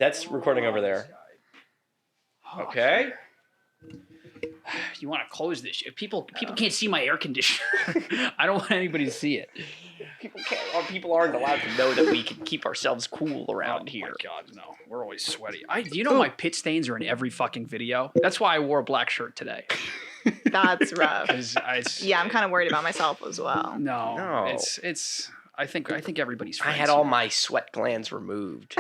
That's recording over there. Okay. You want to close this shit. People can't see my air conditioner. I don't want anybody to see it. People aren't allowed to know that we can keep ourselves cool around here. Oh my God, no. We're always sweaty. Do you know my pit stains are in every fucking video? That's why I wore a black shirt today. That's rough. Yeah, I'm kind of worried about myself as well. No. It's. I think everybody's friends. I had all my sweat glands removed.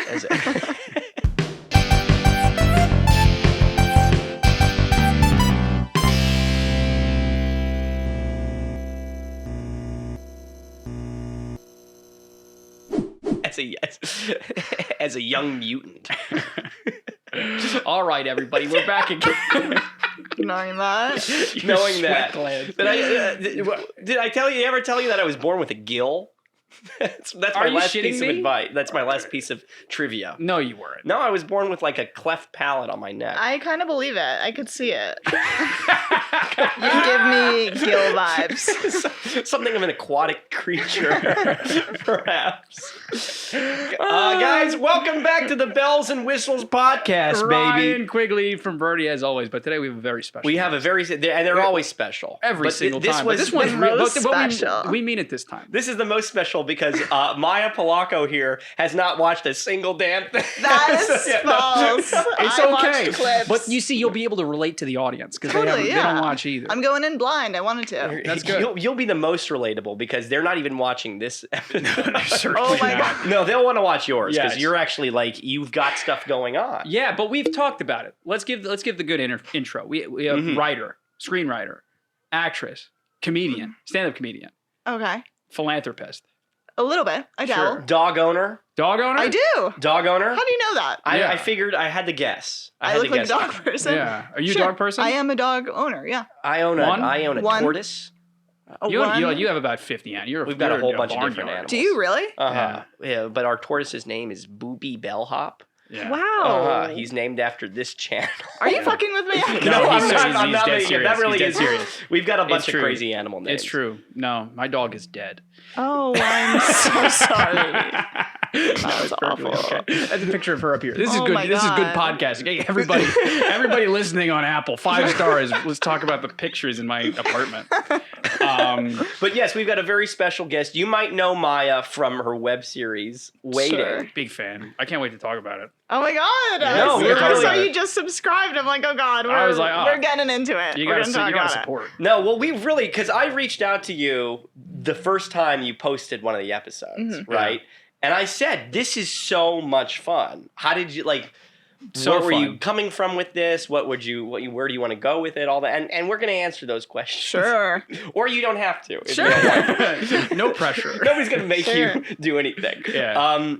As a young mutant. All right, everybody, we're back again. Knowing that. Knowing that. Did I ever tell you that I was born with a gill? That's my last piece of advice. That's my last piece of trivia. No, you weren't. No, I was born with like a cleft palate on my neck. I kind of believe it. I could see it. You give me gill vibes. Something of an aquatic creature, perhaps. Guys, welcome back to the Bells and Whistles podcast, baby. Ryan Quigley from Birdie, as always, but today we have a very special. We have a very, and they're always special. Every single time. This one's most special. We mean it this time. This is the most special because Mhaya Polacco here has not watched a single damn thing. That is false. It's I okay. watched clips. But you see, you'll be able to relate to the audience because Totally, they don't watch either. I'm going in blind. I wanted to. That's good. You'll be the most relatable because they're not even watching this episode. Oh my God. No, they'll want to watch yours because Yes. you're actually like, you've got stuff going on. Yeah, but we've talked about it. Let's give the good intro. We have writer, screenwriter, actress, comedian, stand-up comedian, Okay. philanthropist. A little bit. I dabble. Sure. Dog owner. Dog owner? I do. Dog owner. How do you know that? I figured I had to guess. I had look to like a guess. dog person. Yeah. Are you Sure. a dog person? I am a dog owner, yeah. I own a One. tortoise. You have about 50 animals. We've got a whole bunch of different animals. Do you really? Yeah, but our tortoise's name is Booby Bellhop. Yeah. Wow. He's named after this channel. Are you fucking with me? No, I'm he's not dead making it. serious. That really He's is dead serious. We've got a bunch of true. crazy animal names. It's true. No, my dog is dead. Oh, I'm so sorry. That was awful. Okay. That's a picture of her up here. This is Oh good. my This is good God. podcasting. Hey, everybody listening on Apple, 5 stars. Let's talk about the pictures in my apartment. But yes, we've got a very special guest. You might know Maya from her web series Waiting. Sure. Big fan. I can't wait to talk about it. Oh my God. No, we're I talking saw about you just subscribed. I'm like, oh God, I was like, we're getting into it. You We're gotta gonna talk about it. support. No, well, we really, because I reached out to you the first time you posted one of the episodes, right? And I said, this is so much fun. How did you, like, So where were fun. you coming from with this? Where do you want to go with it? All that. And we're going to answer those questions. Sure. Or you don't have to. if you Sure. don't want to. No pressure. Nobody's going to make Sure. you do anything. Yeah.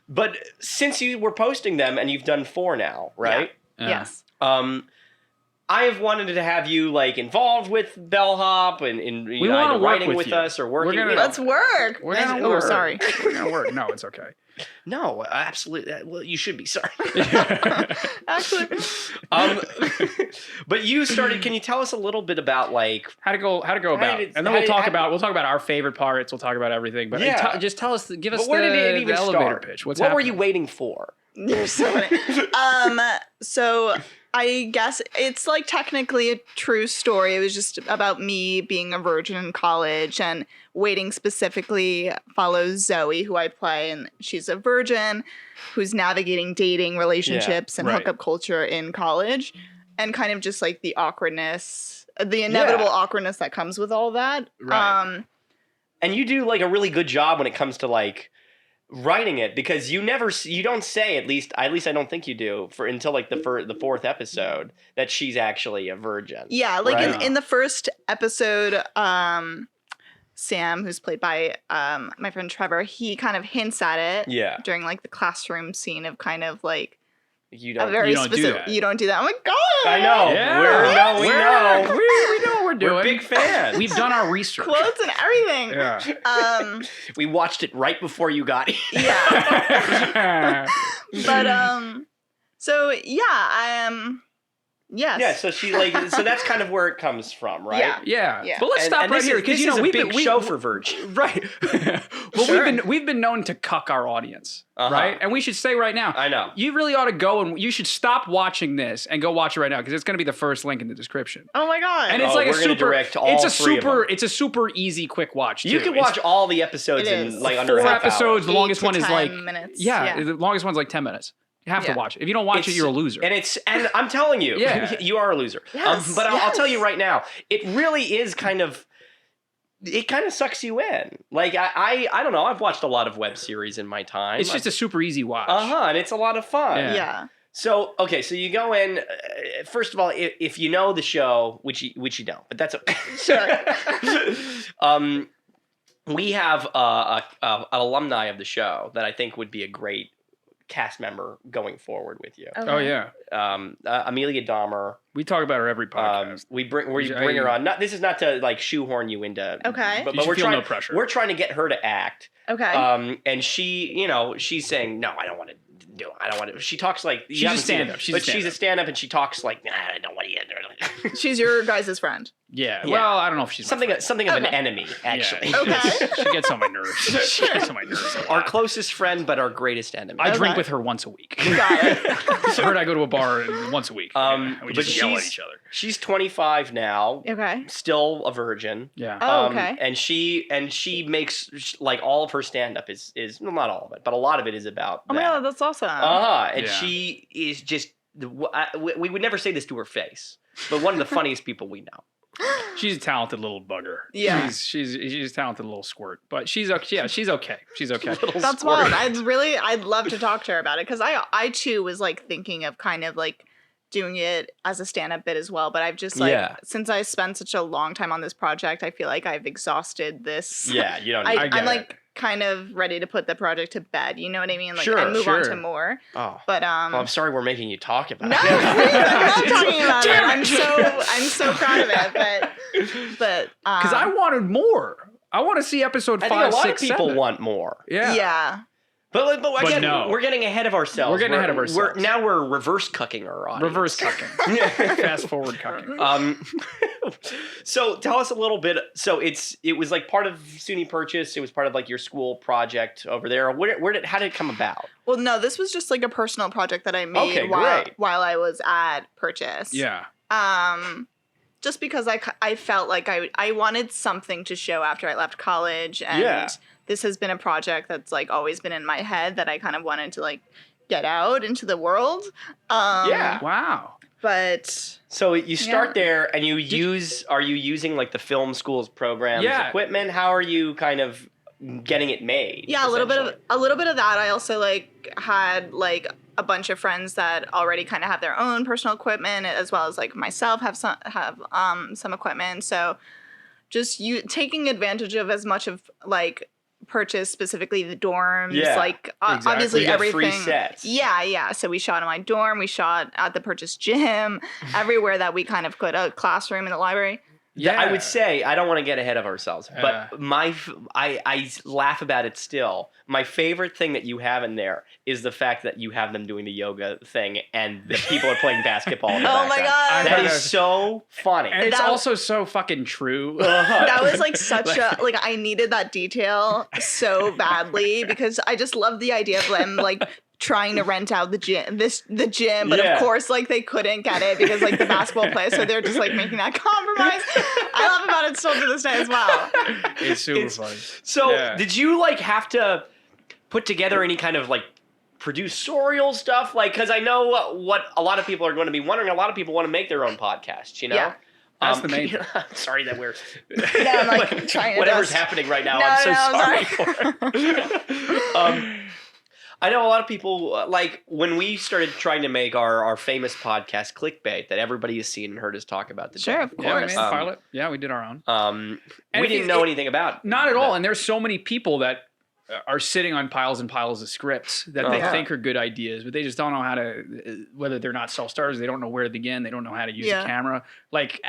But since you were posting them, and you've done 4 now, right? Yeah. Yes. I have wanted to have you like involved with Bellhop and in We wanna either work writing with with you. us or working. We're gonna- you know. Let's work. We're gonna Oh, work. sorry. We're gonna work. No, it's okay. No, absolutely. Well, you should be sorry. Actually, But you started. Can you tell us a little bit about like How to go about, did- and then how we'll did- talk how- about our favorite parts. We'll talk about everything. But Yeah. just tell us, give us But where the, did it even the elevator start? pitch. What's what were happening? you waiting for? there's so many. So I guess it's like technically a true story. It was just about me being a virgin in college, and Waiting specifically follows Zoe, who I play, and she's a virgin who's navigating dating, relationships, and right. hookup culture in college, and kind of just like the awkwardness, the inevitable awkwardness that comes with all that. Right. And you do like a really good job when it comes to like writing it because you don't say at least I don't think you do for until like the 4th episode that she's actually a virgin. Yeah, like Right. in the first episode, Sam, who's played by my friend Trevor, he kind of hints at it Yeah. during like the classroom scene of kind of like You a don't. very you don't do specific. that. You don't do that. I'm like, God, I know. Yeah. We know. We know what we're doing. We're big fans. We've done our research. quotes and everything. Yeah. We watched it right before you got here. Yeah. But so yeah, Yes. Yeah, so she so that's kind of where it comes from, right? Yeah. Yeah. Yeah. But let's stop and right this here is, because this is a we've big been show for Virgin. Right. Well, Sure. we've been known to cuck our audience, Uh-huh. right? And we should say right now, I know. you really ought to go and you should stop watching this and go watch it right now because it's going to be the first link in the description. Oh my god. And it's Oh, like a we're gonna super direct all it's a three of super them. it's a super easy quick watch too. You can It's watch all the episodes It in is. like under a 4 half episodes. The 8 longest to one is 10 like minutes. Yeah, the longest one's like 10 minutes. You have to Yeah. watch it. If you don't watch it, you're a loser. And I'm telling you, Yeah. you are a loser. Yes, But I'll tell you yes. right now, it really is it kind of sucks you in. Like I don't know. I've watched a lot of web series in my time. It's just a super easy watch. and it's a lot of fun. Yeah. Yeah. So okay, so you go in. First of all, if you know the show, which you don't, but that's okay. Sure. We have an alumni of the show that I think would be a great cast member going forward with you. Oh yeah. Amelia Dahmer. We talk about her every podcast. We bring her on. This is not to like shoehorn you into. Okay. But You should we're feel trying. no pressure. We're trying to get her to act. Okay. And she, she's saying no. I don't want to do it. I don't want to. She talks like She's you a haven't seen stand-up. it, She's a but she's a stand-up. stand-up, and she talks like nah, I don't want to. She's your guys' friend. Yeah. Yeah. Well, I don't know if she's my Something friend. of an Okay. enemy, actually. Yeah. Okay. she gets on my nerves. She gets on my nerves. a Our lot. closest friend, but our greatest enemy. I drink Okay. with her once a week. Got it. Her and I go to a bar once a week. And we but just yell at she's- each other. She's 25 now, Okay. still a virgin. Yeah. Oh, okay. And she makes like all of her stand-up is well, not all of it, but a lot of it is about Oh my that. god, that's awesome. And Yeah. she is just we would never say this to her face, but one of the funniest people we know. She's a talented little bugger. Yeah. She's a talented little squirt. But she's okay. Yeah, she's okay. She's okay. Little That's squirt. wild. I'd love to talk to her about it because I too was like thinking of kind of like doing it as a stand-up bit as well. But I've just like Yeah. since I spent such a long time on this project, I feel like I've exhausted this. Yeah, you don't. I Need I'm get like it. kind of ready to put the project to bed. You know what I mean? Like Sure, and move on sure. to more. Oh, But well, I'm sorry we're making you talk about no, it. I'm not talking about it. Damn I'm so proud of it. But Because I wanted more. I want to see episode I 5, think a lot 6, of people 7. want more. Yeah. yeah. But again, no. we're getting ahead of ourselves. We're getting ahead of ourselves. Now we're reverse cucking our audience. Reverse cucking. Fast forward cucking. So tell us a little bit. So it was like part of SUNY Purchase. It was part of like your school project over there. How did it come about? Well, no, this was just like a personal project that I made Okay, while great. I was at Purchase. Yeah. Just because I felt like I wanted something to show after I left college, and Yeah. this has been a project that's like always been in my head that I kind of wanted to like get out into the world. Yeah. Wow. But So you start Yeah. there, and are you using like the film school's programs, Yeah. equipment? How are you kind of getting it made? yeah, a little bit of that. I also like had like a bunch of friends that already kind of have their own personal equipment, as well as like myself have some equipment. So just taking advantage of as much of like Purchase, specifically the dorms, Yeah, like exactly. obviously You got everything. free sets. Yeah. So we shot in my dorm, we shot at the Purchase gym, everywhere that we kind of could, a classroom in the library. Yeah. I would say I don't want to get ahead of ourselves, Yeah. but I laugh about it still. My favorite thing that you have in there is the fact that you have them doing the yoga thing and the people are playing basketball. In the Oh my background. God. that I is know. so funny. And it's That- also so fucking true. That was like such a like I needed that detail so badly because I just love the idea of them like trying to rent out the gym, but Yeah. of course like they couldn't get it because like the basketball players, so they're just like making that compromise. I laugh about it still to this day as well. It's super It's- funny. So Yeah. did you like have to put together any kind of like producerial stuff? Like, because I know what a lot of people are going to be wondering. A lot of people want to make their own podcast, you know? Yeah. That's the main I'm sorry that we're I'm, like, trying to whatever's just- happening right now. No, I'm so no, sorry sorry. for it. I know a lot of people like when we started trying to make our famous podcast Clickbait that everybody has seen and heard us talk about today. Sure, of Yeah, we course. made a pilot. Yeah, we did our own. We didn't know anything about Not at all. that. And there's so many people that are sitting on piles and piles of scripts that they Uh-huh. think are good ideas, but they just don't know how to, whether they're not self-starters, they don't know where to begin. They don't know how to use Yeah. a camera. Like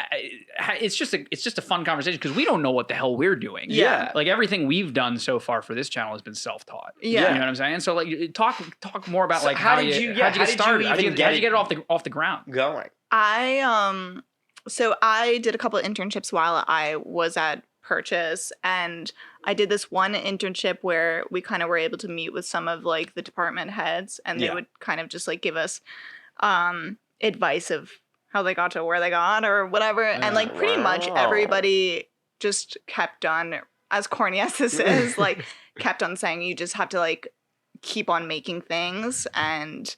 it's just a fun conversation because we don't know what the hell we're doing. Yeah. Like everything we've done so far for this channel has been self-taught. Yeah. You know what I'm saying? So like talk more about So like how how'd did you you get started? even How'd you get it off the ground? going. So I did a couple of internships while I was at Purchase, and I did this one internship where we kind of were able to meet with some of like the department heads, and they Yeah. would kind of just like give us advice of how they got to where they got or whatever. And like pretty much Wow. everybody just kept on, as corny as this is, like kept on saying you just have to like keep on making things and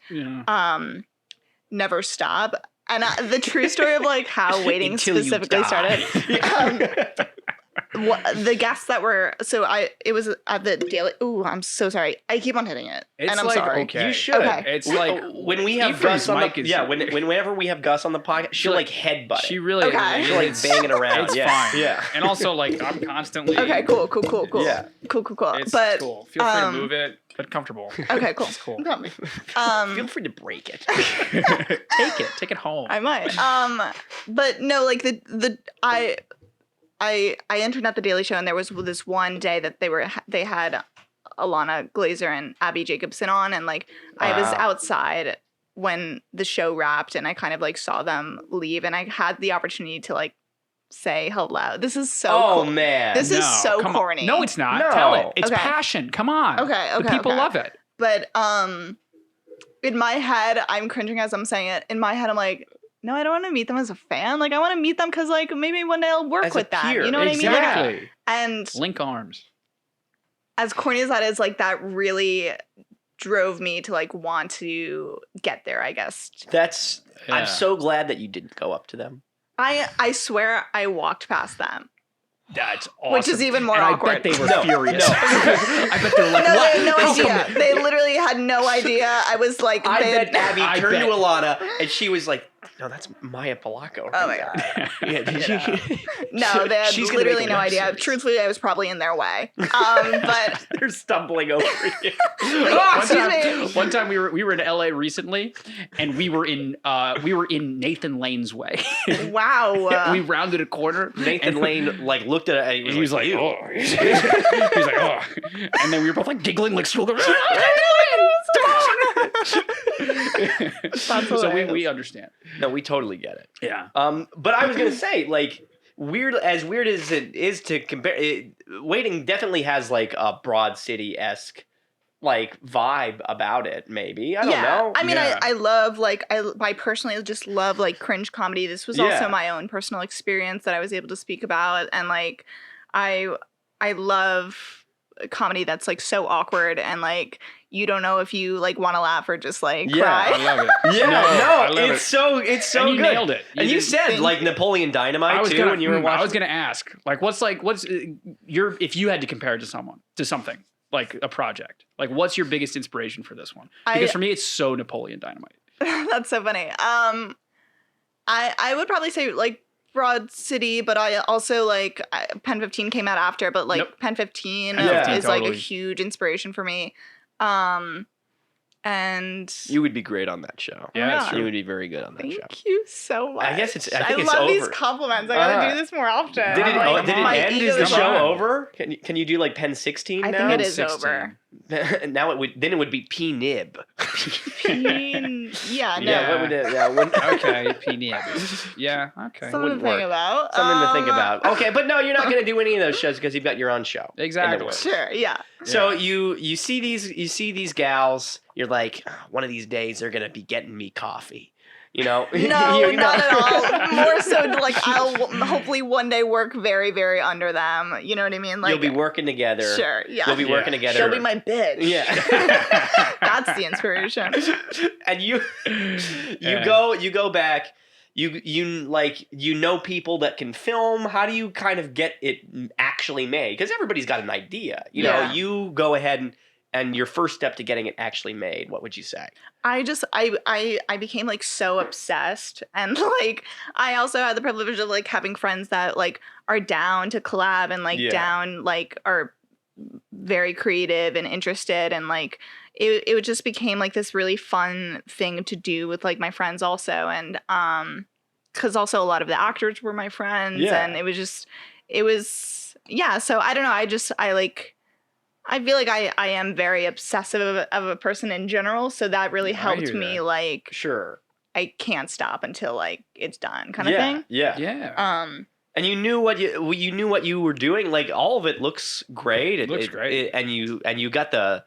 never stop. And the true story of like how waiting Until you specifically die. started. The guests that were it was at the daily. Ooh, I'm so sorry. I keep on hitting it, It's and I'm like, sorry. okay. You should. Okay. It's like when we have Ephraim's Gus on mic the is- whenever we have Gus on the podcast, she'll like headbutt She it. really Okay. She'll like bang it around. It's yeah. fine. Yeah. And also, like, I'm constantly. Okay, cool. Yeah. Cool. It's But cool. Feel free to move it, but comfortable. okay, cool. It's cool. Got me. Feel free to break it. Take it home. I might. But no, like I entered at the Daily Show, and there was this one day that they had Alana Glazer and Abby Jacobson on, and like I was Wow. outside when the show wrapped, and I kind of like saw them leave, and I had the opportunity to like say hello. This is so Oh cool. man. This is so come on. corny. No, it's not. No. Tell it. It's Okay. passion. Come on. Okay, The people okay. love it. But in my head, I'm cringing as I'm saying it. In my head, I'm like, no, I don't want to meet them as a fan. Like, I want to meet them because, like, maybe one day I'll work As a with them. peer. You know what I mean? Like, Exactly. and Link arms. as corny as that is, like, that really drove me to like want to get there, I guess. That's. Yeah. I'm so glad that you didn't go up to them. I swear I walked past them. That's awesome. Which is even more and awkward. I bet they were No, furious. no. I bet they're like, No, what? they had no How come idea. They literally had no idea. I was like, I they bet Abby I turned bet. to Alana and she was like, "No, that's Mhaya Polacco." Oh my god. Yeah, did you? No, they had She's gonna literally make a no web idea. series. Truthfully, I was probably in their way. But They're stumbling over you. One time we were in LA recently, and we were in Nathan Lane's way. wow. We rounded a corner. Nathan Lane like looked at it. And he was like, "Ew." oh. He was like, oh. And then we were both like giggling like schoolgirls. So we understand. No, we totally get it. Yeah. But I was gonna say, like, weird as it is to compare, Waiting definitely has like a Broad City-esque like vibe about it. Maybe I don't know. I mean, Yeah. I love like I personally just love like cringe comedy. This was Yeah. also my own personal experience that I was able to speak about, and like I love comedy that's like so awkward and like you don't know if you like want to laugh or just like Yeah, cry. I love it. Yeah, I love it's so and you good. nailed it. And you said Thank like you. Napoleon Dynamite too when you were watching. I was gonna ask, like, what's your if you had to compare it to something like a project, like what's your biggest inspiration for this one? Because for me, it's so Napoleon Dynamite. That's so funny. I would probably say like Broad City, but I also like Pen 15 came out after, but like Nope. Pen 15 Pen 15, is like a totally. huge inspiration for me. And You would be great on that show. Yeah, that's Yeah. true. You would be very good on that thank show. you so much. I guess it's- I think I it's love these over. compliments. I gotta do this more often. Did it, Like, did it my end? ego Is the is show on. over? Can you do like Pen 16 I now? think it is 16. over. Now it would be P Nib. Yeah, no. Yeah, what would it? Yeah, Okay, P. Yeah, okay. Something to wouldn't think work. about. Something to think about. Okay, but no, you're not going to do any of those shows because you've got your own show. in the Exactly. works. Sure, yeah. So you see these gals. You're like, "Oh, one of these days they're going to be getting me coffee. You know? No, You know? not at all. More so like I'll hopefully one day work very, very under them. You know what I mean? Like You'll be working together. Sure, yeah. You'll be Yeah. working together. She'll be my bitch. Yeah. That's the inspiration. And you Yeah. go back. You know people that can film. How do you kind of get it actually made? Because everybody's got an idea. You know, Yeah. you go ahead and your first step to getting it actually made. What would you say? I became like so obsessed, and like I also had the privilege of like having friends that like are down to collab and like Yeah. down like are very creative and interested, and like it just became like this really fun thing to do with like my friends also, and because also a lot of the actors were my friends, Yeah. and it was yeah. So I don't know. I feel like I am very obsessive of a person in general, so that really I helped hear me that. like Sure. I can't stop until like it's done kind of thing. Yeah. Yeah. And you knew what you were doing. Like all of it looks great. It looks great. And you got the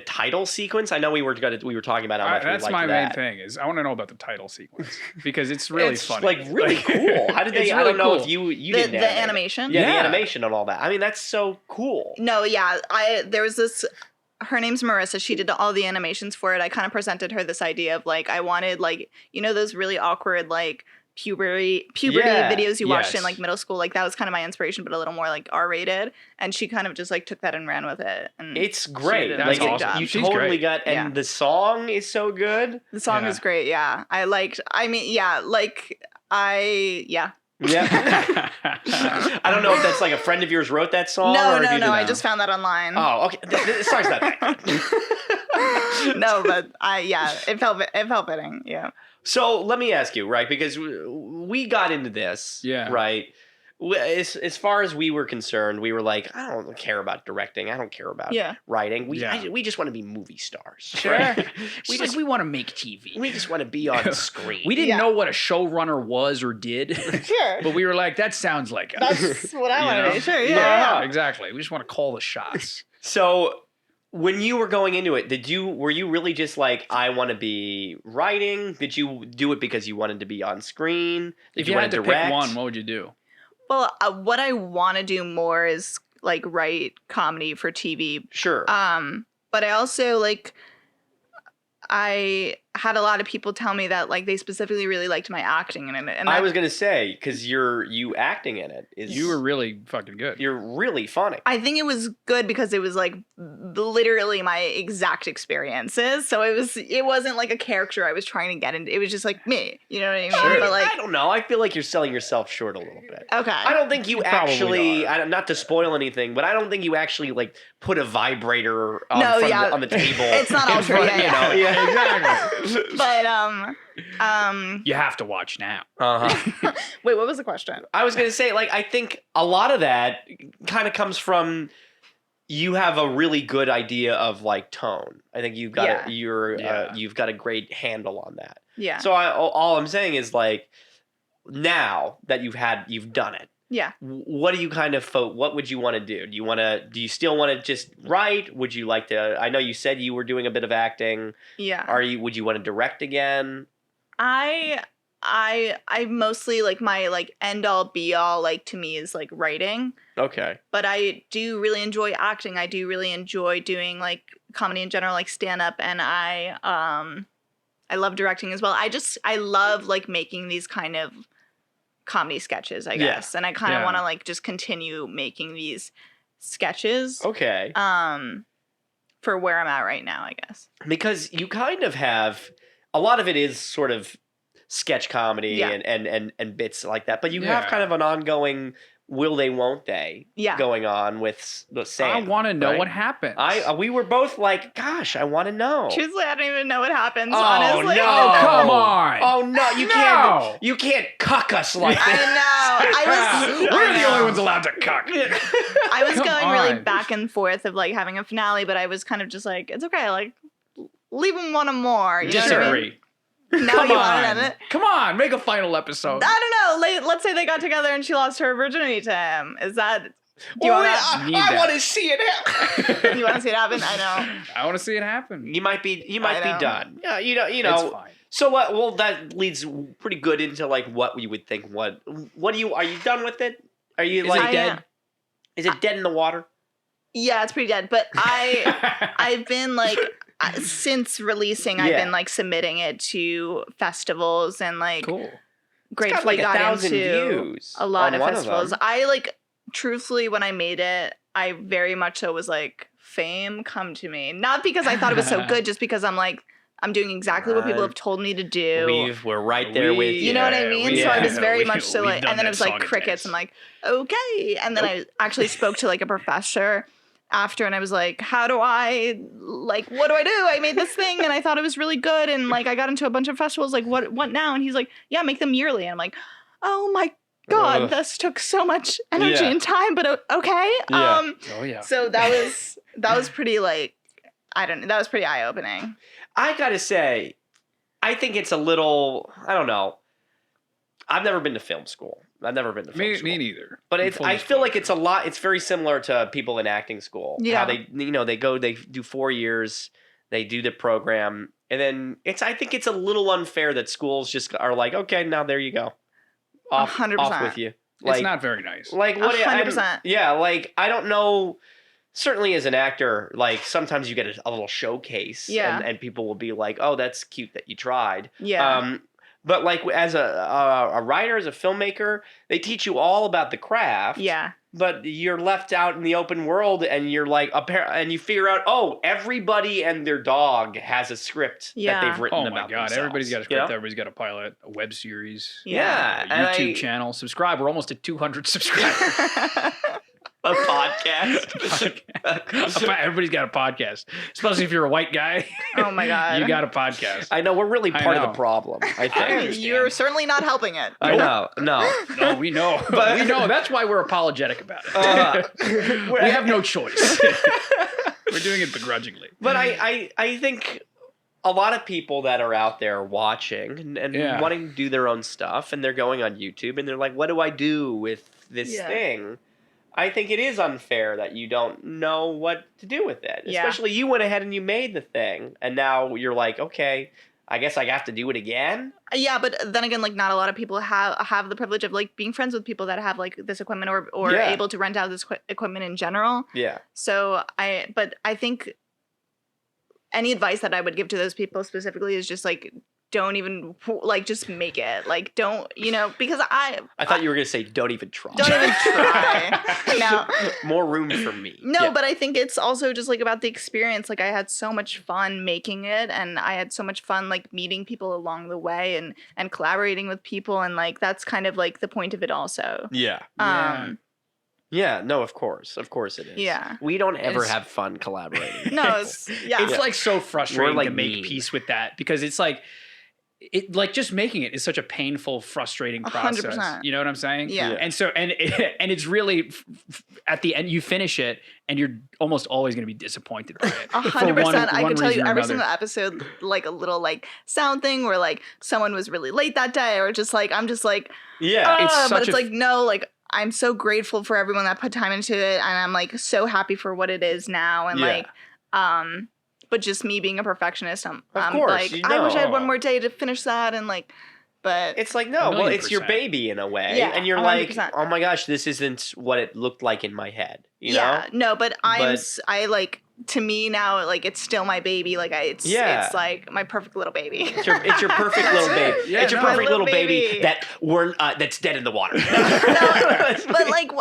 title sequence. I know we were talking about how much we That's liked my that. main thing is I want to know about the title sequence because it's really It's funny. like really cool. How did they? It's I really don't know cool. if you The didn't animate it. animation. Yeah, the Yeah. animation and all that. I mean, that's so cool. No, yeah. There was this. Her name's Marissa. She did all the animations for it. I kind of presented her this idea of like I wanted like those really awkward like puberty Yeah, videos you watched in yes. like middle school. Like that was kind of my inspiration, but a little more like R-rated. And she kind of just like took that and ran with it. And It's great. did a Like good it- job. you She's totally great. got, and Yeah. the song is so good. the song Yeah. is great. Yeah, I liked. I mean, yeah, like yeah. Yeah. I don't know if that's like a friend of yours wrote that song. No, or if no, you no. did I that. just found that online. Oh, okay. The song's not that good. No, but it felt fitting. Yeah. So let me ask you, right? Because we got into this, Yeah. right? As far as we were concerned, we were like, I don't care about directing. I don't care about Yeah. writing. Yeah. we just want to be movie stars. Sure. right? we want to make TV. we just want to be on screen. We didn't Yeah. know what a showrunner was or did, Sure. but we were like, that sounds like us. That's what I You want to know? do. Sure. Yeah. Yeah. Exactly. We just want to call the shots. So when you were going into it, were you really just like, I want to be writing? Did you do it because you wanted to be on screen? Did If you wanna had to direct? pick one, what would you do? Well, what I want to do more is like write comedy for TV. Sure. But I also like I had a lot of people tell me that like they specifically really liked my acting in it. And I that- was gonna say because you acting in it is You were really fucking good. you're really funny. I think it was good because it was like literally my exact experiences. So it wasn't like a character I was trying to get into. It was just like me. You know what I mean? Sure. But like I don't know. I feel like you're selling yourself short a little bit. okay. I don't think you Probably actually. are. Not to spoil anything, but I don't think you actually like put a vibrator on, No, from yeah. on the table. It's not in ultra, front, yeah, you know? yeah. exactly. But You have to watch now. Uh-huh. wait, what was the question? I was gonna say, like, I think a lot of that kind of comes from you have a really good idea of like tone. I think you've got Yeah. you've got a great handle on that. Yeah. So all I'm saying is like now that you've done it. Yeah. What do you kind of what would you want to do? Do you still want to just write? Would you like to? I know you said you were doing a bit of acting. Yeah. Would you want to direct again? I mostly like my like end all be all like to me is like writing, Okay. but I do really enjoy acting. I do really enjoy doing like comedy in general, like stand up, and I love directing as well. I love like making these kind of comedy sketches, I Yeah. guess, and I kind of Yeah. want to like just continue making these sketches. Okay. For where I'm at right now, I guess. Because you kind of have a lot of it is sort of sketch comedy Yeah. and bits like that, but you have Yeah. kind of an ongoing will they won't they Yeah. going on with the Sam. I want to know right? what happened. we were both like, gosh, I want to know. Truthfully, I don't even know what happens. Oh, honestly, no. Oh, come on. Oh no, you can't cuck us like I that. know. We're I the know. only ones allowed to cuck. I was Come going really on. back and forth of like having a finale, but I was kind of just like, it's okay, like leave them one more. You know what I mean? Disagree. Now Come you want on. to end it? Come on, make a final episode. I don't know. Let's say they got together and she lost her virginity to him. Is that? Do you want to? Need that. want to see it happen. You want to see it happen? I know. I want to see it happen. You might be I know. done. Yeah, you It's know. fine. So what? Well, that leads pretty good into like what you would think. What do you? Are you done with it? Are you Is like it dead? Is it dead in the water? Yeah, it's pretty dead. But I've been like since releasing, I've Yeah. been like submitting it to festivals and like Cool. gratefully got like got 1,000 into views a lot on of one festivals. them. I like truthfully when I made it, I very much so was like, fame come to me. Not because I thought it was so good, just because I'm like, I'm doing exactly what people Right. have told me to do. We're right there with you. You know what I mean? So I was very much so we've like, done and then it that was like song and crickets. dance. I'm like, okay. And then I actually spoke to like a professor after, and I was like, how do I, like, what do I do? I made this thing and I thought it was really good. And like, I got into a bunch of festivals, like, what now? And he's like, yeah, make them yearly. And I'm like, oh my God, Ugh. this took so much energy Yeah. and time, but okay. Yeah. Oh yeah. So that was pretty like, I don't know, that was pretty eye opening. I gotta say, I think it's a little. I don't know. I've never been to film school. I've never been to film school. Me neither. But I feel like it's a lot. It's very similar to people in acting school. Yeah. How they do 4 years, they do the program, and then I think it's a little unfair that schools just are like, okay, now there you go, off 100%. with you. It's not very nice. Like what? 100%. Yeah, like I don't know. Certainly, as an actor, like sometimes you get a little showcase, Yeah. and people will be like, "Oh, that's cute that you tried." Yeah. But like as a writer, as a filmmaker, they teach you all about the craft. Yeah. But you're left out in the open world, and you're like, and you figure out, oh, everybody and their dog has a script Yeah. that they've written Oh about my god! themselves, Everybody's got a you script. know? Everybody's got a pilot, a web series, Yeah, a and YouTube channel. Subscribe. We're almost at 200 subscribers. a podcast. Everybody's got a podcast, especially if you're a white guy. Oh my god. You got a podcast. I know we're really part of know. the problem. I think. You're certainly not helping it. I know. No. No, we know. But- we know. That's why we're apologetic about it. We have no choice. We're doing it begrudgingly. But I think a lot of people that are out there watching and Yeah. wanting to do their own stuff, and they're going on YouTube and they're like, what do I do with this Yeah. thing? I think it is unfair that you don't know what to do with it. Yeah. Especially you went ahead and you made the thing, and now you're like, okay, I guess I have to do it again. Yeah, but then again, like not a lot of people have the privilege of like being friends with people that have like this equipment or Yeah. able to rent out this equipment in general. Yeah. So I think any advice that I would give to those people specifically is just like don't even like just make it. Like don't, because I thought you were going to say, don't even try. don't even try. No. More room for me. No, Yeah. but I think it's also just like about the experience. Like I had so much fun making it, and I had so much fun like meeting people along the way and collaborating with people, and like that's kind of like the point of it also. Yeah. Yeah, no, of course it is. Yeah. We don't ever It's- have fun collaborating. No, it's It's like so frustrating We're, like, to make mean. peace with that because it's like just making it is such a painful, frustrating process. 100%. You know what I'm saying? Yeah. And so and it's really at the end you finish it and you're almost always going to be disappointed by it. 100%. I could tell you reason or every another. single episode, like a little like sound thing where like someone was really late that day, or just like I'm just like, Yeah. It's but such it's a- like no, like I'm so grateful for everyone that put time into it, and I'm like so happy for what it is now, and Yeah. like but just me being a perfectionist, I'm course, like you I wish I had know. one more day to finish that, and like, but It's like, no, well, it's your 1,000,000%. baby in a way. Yeah, and you're like, 100%. oh my gosh, this isn't what it looked like in my head. You yeah, know? no, but I like to me now, like it's still my baby. Like it's like my perfect little baby. It's your perfect little baby. Yeah, it's your no. perfect My little little baby, baby. that's dead in the water. But like,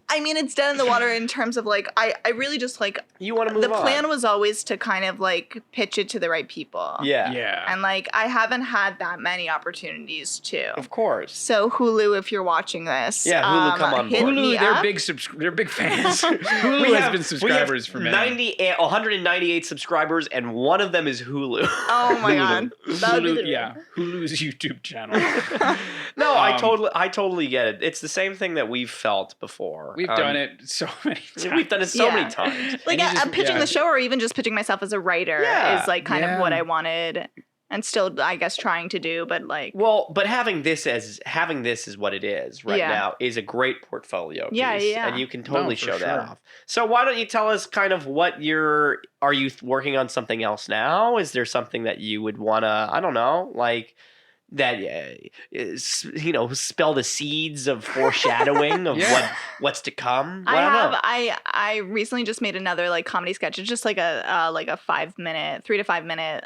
I mean, it's dead in the water in terms of like, I really just like you want to move the on. plan was always to kind of like pitch it to the right people. Yeah. Yeah. And like, I haven't had that many opportunities to. Of course. So Hulu, if you're watching this, Yeah, Hulu, come on hit board. me Hulu, they're up. they're big fans. Hulu We has have- been subscribers we for have many. 198 subscribers, and one of them is Hulu. Oh my god, that would be the Hulu's YouTube channel. No, I Um, totally get it. It's the same thing that we've felt before. We've done it so many times. We've done it so Yeah. many times. like And you just- pitching yeah. the show, or even just pitching myself as a writer, Yeah. is like kind Yeah. of what I wanted, and still, I guess, trying to do. But like, Well, but having this is what it is right Yeah. now is a great portfolio piece, Yeah, yeah. and you can totally for show that sure. off. So why don't you tell us kind of what are you working on something else now? Is there something that you would want to, I don't know, like that spell the seeds of foreshadowing of Yeah. what's to come? I Well, don't have know. I recently just made another like comedy sketch. It's just like a 3 to 5 minute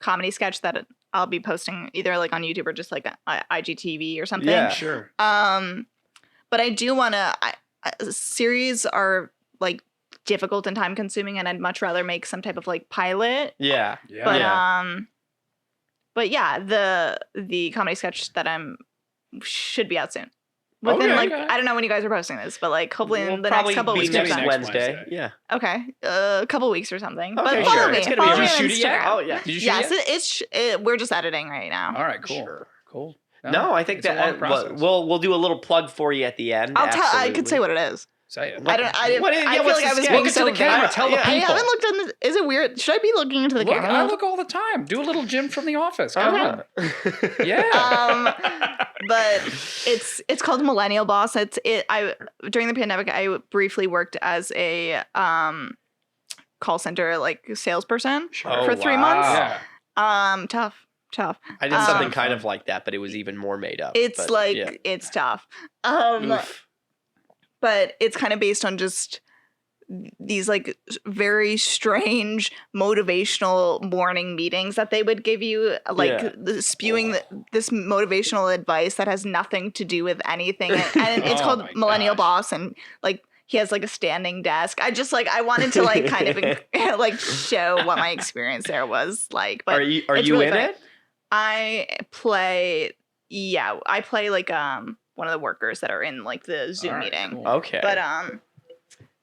comedy sketch that I'll be posting either like on YouTube or just like IGTV or something. Yeah. Sure. But I do want to. Series are like difficult and time consuming, and I'd much rather make some type of like pilot. Yeah. Yeah. But but yeah, the comedy sketch that should be out soon. Within Okay. like I don't know when you guys are posting this, but like hopefully We'll in the probably next couple be weeks. next or something. Wednesday. Wednesday. Yeah. Okay, a couple weeks or something. Okay, But follow sure. me. It's gonna be Follow a me Did on you shoot it yet? Instagram. Oh yeah. Did you shoot Yes, it? we're just editing right now. All right. Cool. Sure. Cool. No, I think it's a that long process. we'll do a little plug for you at the end. I could say absolutely. what it is. Say it. I don't. I What is- yeah, feel what's like I the was sketch? being Look so into the camera. vague. Tell the Yeah. I people. haven't looked on. Is it weird? Should I be looking into the Look, camera? I look all the time. Do a little Jim from The Office. Come on. Yeah. But it's called Millennial Boss. I during the pandemic I briefly worked as a call center like salesperson Oh, for 3 wow. months. Yeah. Tough. I did something Um, kind of like that, but it was even more made up. It's but, like yeah. it's tough. Oof. But it's kind of based on just these like very strange motivational morning meetings that they would give you, like Yeah. spewing this motivational advice that has nothing to do with anything, and it's Oh called my Millennial gosh. Boss, and like he has like a standing desk. I just like I wanted to like kind of like show what my experience there was like. But Are you it's you really in funny. it? I play like one of the workers that are in like the Zoom All right, meeting. cool. Okay.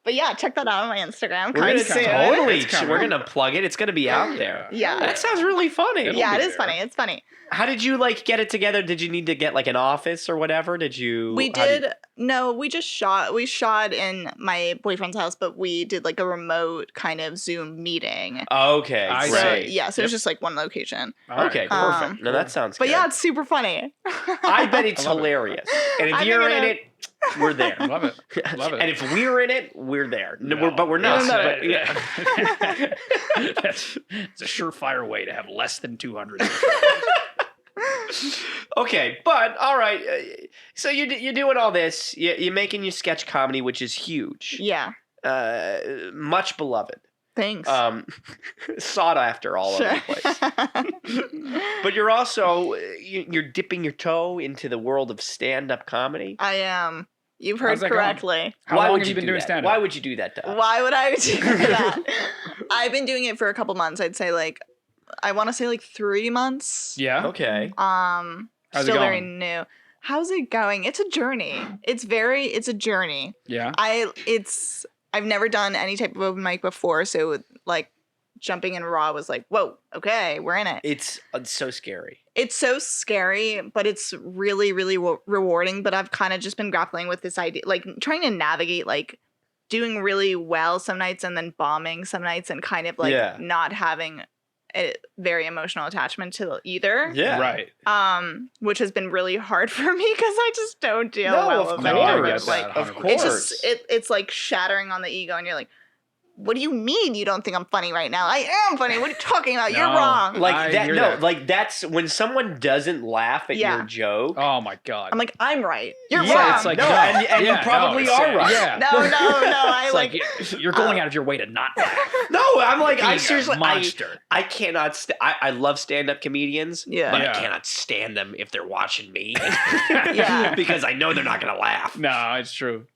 But yeah, check that out on my Instagram. We're gonna Come see it. totally. It's coming. We're gonna plug it. It's gonna be out there. Yeah. That sounds really funny. It'll Yeah, be it is there. funny. It's funny. How did you like get it together? Did you need to get like an office or whatever? Did you? We how did no, we just shot. We shot in my boyfriend's house, but we did like a remote kind of Zoom meeting. Okay, I So great. see. yeah, so it was Yep. just like one location. All right, Okay, cool. perfect. No, that sounds. But good. yeah, it's super funny. I bet it's I love it. hilarious. And if I you're think in it it, we're there. Love it. Love it. And if we're in it, we're there. No, No, but we're not. Even But, yeah. It's a surefire way to have less than 200. Okay, but all right. So you're doing all this. You're making your sketch comedy, which is huge. Yeah. Much beloved. Thanks. Sought after all over the place. But you're also you're dipping your toe into the world of stand-up comedy. I am. You've How's heard that going? correctly. How Why long would have you been do doing that? stand-up? Why would you do that to us? Why would I do that? I've been doing it for a couple months. I'd say like I want to say like 3 months. Yeah. Okay. How's it Still very going? new. How's it going? It's a journey. It's a journey. Yeah. I've never done any type of open mic before, so like jumping in raw was like, whoa, okay, we're in it. It's so scary. It's so scary, but it's really, really rewarding. But I've kind of just been grappling with this idea, like trying to navigate, like doing really well some nights and then bombing some nights, and kind of like Yeah. not having a very emotional attachment to either. Yeah. Right. Which has been really hard for me because I just don't deal No, well of with No, I it. get course. that. Of 100%. course. It's just it's like shattering on the ego, and you're like, what do you mean you don't think I'm funny right now? I am funny. What are you talking about? You're No. wrong. Like I that. hear No, that. like that's when someone doesn't laugh at Yeah. your joke. Oh my God. I'm like, I'm right. You're Yeah, wrong. It's like No, no. and you Yeah, probably no, it's- are right. Yeah. no. I It's like. like you're going out of your way to not laugh. No, I'm like Being I a seriously monster. I cannot. I love stand-up comedians. Yeah. But Yeah. I cannot stand them if they're watching me. Yeah. Because I know they're not gonna laugh. No, it's true.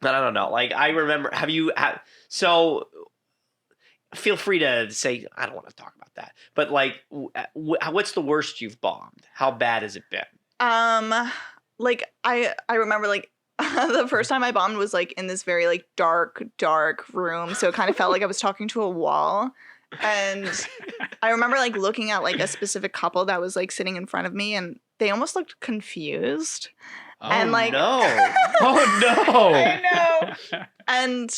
But I don't know. Like I remember. So feel free to say I don't want to talk about that. But like, what's the worst you've bombed? How bad has it been? Like I remember like the first time I bombed was like in this very like dark room, so it kind of felt like I was talking to a wall. And I remember like looking at like a specific couple that was like sitting in front of me, and they almost looked confused. Oh, And, like- no. Oh no. I know. And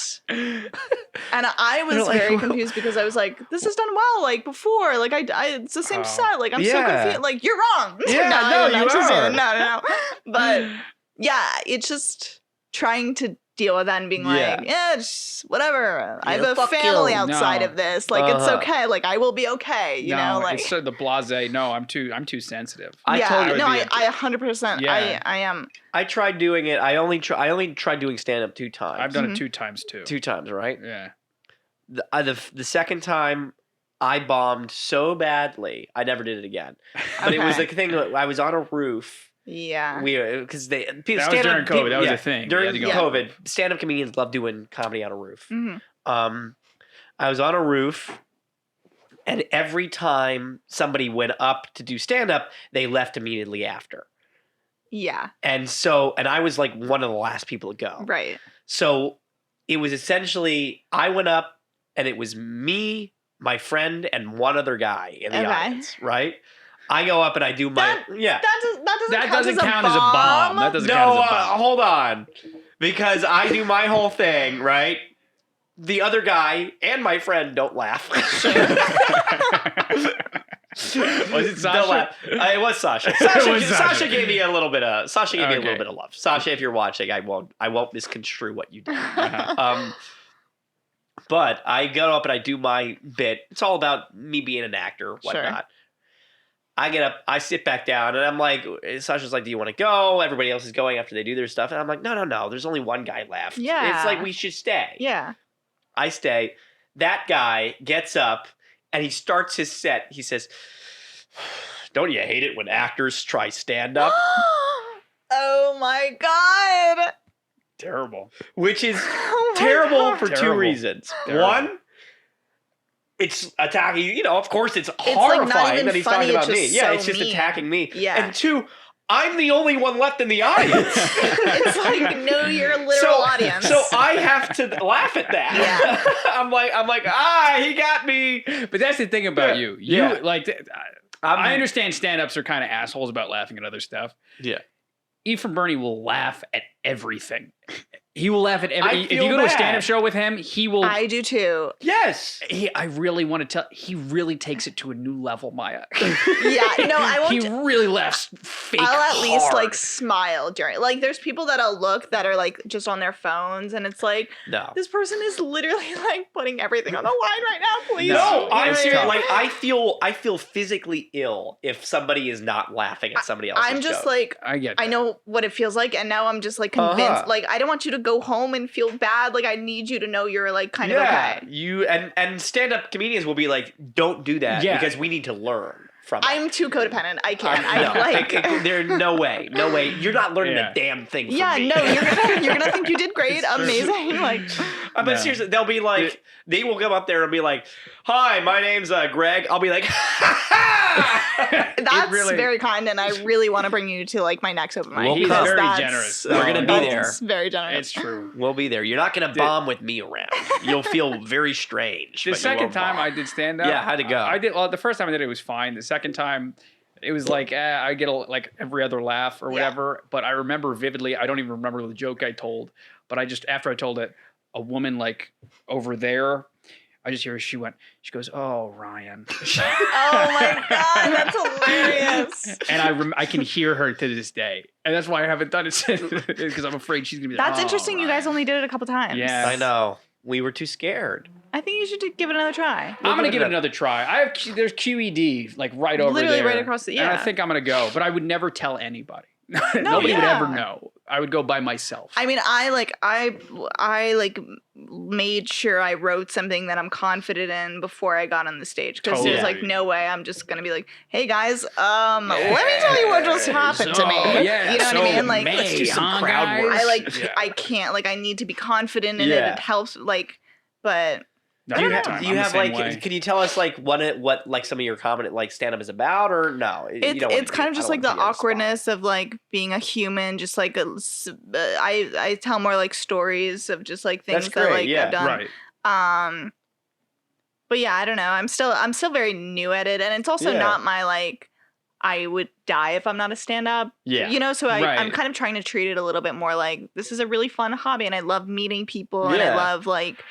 I was You're like, very "Whoa." confused because I was like, this is done well, like before, like I it's the same Oh. set, like I'm so Yeah. confused, like you're wrong. Yeah, no, not you to say are. that. No. But yeah, it's just trying to deal with that and being Yeah. like, yeah, just whatever. I Yeah, have a fuck family you. outside No. of this. Like it's Uh-huh. okay. Like I will be okay. You know, like it's sort of the blasé. No, I'm too sensitive. I yeah, totally no, would be I 100%. Yeah. I am. I tried doing it. I only tried doing stand-up 2 times. I've done Mhm. it 2 times too. 2 times, right? Yeah. The second time I bombed so badly, I never did it again. But it was Okay. like a thing. I was on a roof. Yeah. Because they people That was stand-up during COVID. people- That was yeah, a thing. You During had to go. COVID, stand-up comedians love doing comedy on a roof. hmm I was on a roof, and every time somebody went up to do stand-up, they left immediately after. Yeah. And I was like one of the last people to go. Right. So it was essentially, I went up and it was me, my friend, and one other guy in the Okay. audience, right? I go up and I do my, That doesn't That count doesn't as count as a bomb. That doesn't no, count as a bomb. hold on. because I do my whole thing, right? The other guy and my friend don't laugh. Was it Don't Sasha? laugh. It was Sasha. Sasha gave me a little bit of love. Sasha, if you're watching, I won't misconstrue what you did. But I go up and I do my bit. It's all about me being an actor, whatnot. I get up, I sit back down, and I'm like, Sasha's like, do you want to go? Everybody else is going after they do their stuff. And I'm like, no. There's only one guy left. Yeah. It's like, we should stay. Yeah. I stay. That guy gets up and he starts his set. He says, don't you hate it when actors try stand up? Oh my God. Terrible. Which is Oh my terrible God. for two Terrible. reasons. Terrible. One, it's attacking, of course it's like, not horrifying even that he's funny, talking about it's me. just Yeah, so it's just mean. attacking me. Yeah. And two, I'm the only one left in the audience. It's like, no, your literal audience. So I have to laugh at that. Yeah. I'm like, he got me. But that's the thing about Yeah. you. Yeah. I understand stand-ups are kind of assholes about laughing at other stuff. Yeah. Ephraim Burney will laugh at everything. He will laugh at I everything. If feel you go to a bad. stand-up show with him, he will. I do too. Yes. I really want to tell. He really takes it to a new level, Maya. Yeah, no, I won't. He really laughs fake. I'll at least hard. like smile during. Like, there's people that I'll look that are like just on their phones, and it's like, No. this person is literally like putting everything on the line right now. Please. No, You I'm know, serious. tough. Like, I feel physically ill if somebody is not laughing at somebody else's I'm just joke. like, I get. I that. know what it feels like, and now I'm just like convinced. Uh-huh. Like, I don't want you to go home and feel bad. Like, I need you to know you're like kind of okay. You and stand-up comedians will be like, don't do that Yeah. because we need to learn from it. I'm too codependent. I can't. No, I'm like, there's no way. You're not learning Yeah. a damn thing from yeah, me. no, you're gonna think you did great, amazing. Like, But No. seriously, they'll be like, they will come up there and be like, "Hi, my name's Greg." I'll be like, that's really- very kind, and I really want to bring you to like my next open mic. We'll He's come. very that's- generous. We're gonna be there. that's very generous. It's true. "We'll be there. You're not gonna bomb with me around. You'll feel very strange." The but you second won't time bomb. I did stand up, Yeah, how'd it go? I did. Well, the first time I did it was fine. The second time, it was like I get like every other laugh or whatever. But I remember vividly. I don't even remember the joke I told. But I just after I told it, a woman like over there, I just hear she goes, "Oh, Ryan," Oh my god, that's hilarious. and I can hear her to this day, and that's why I haven't done it since because I'm afraid she's gonna be. That's like, "Oh, interesting. You guys Ryan." only did it a couple times. Yeah. I know. We were too scared. I think you should give it another try. I'm gonna give give it it another try. There's QED like right over Literally there, right across the- And I yeah. think I'm gonna go, but I would never tell anybody. Nobody would yeah. ever know. I would go by myself. I mean, I made sure I wrote something that I'm confident in before I got on the stage because there's Totally. like no way I'm just gonna be like, hey guys, let me tell you what just happened to me. Yeah, You know what I mean? Like, let's do some crowd guys? work. I like Yeah. I can't like I need to be confident in it. Yeah. It helps like, but No, I don't every know. time. Do you I'm the have same like? way. Can you tell us like what like some of your comedy like stand up is about or no? You don't wanna it's kind do- of just I like don't the wanna put you on awkwardness of like being a human. Just like I tell more like stories of just like things That's that great, like yeah, I've done. Right. But yeah, I don't know. I'm still very new at it, and it's also Yeah. not my like. I would die if I'm not a stand up. Yeah. You know, so I'm Right. kind of trying to treat it a little bit more like this is a really fun hobby, and I love meeting people, and I Yeah. love like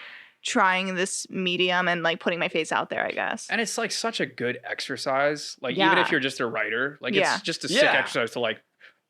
trying this medium and like putting my face out there. I guess. And it's like such a good exercise. Like even Yeah. if you're just a writer, like Yeah. it's just a sick Yeah. exercise to like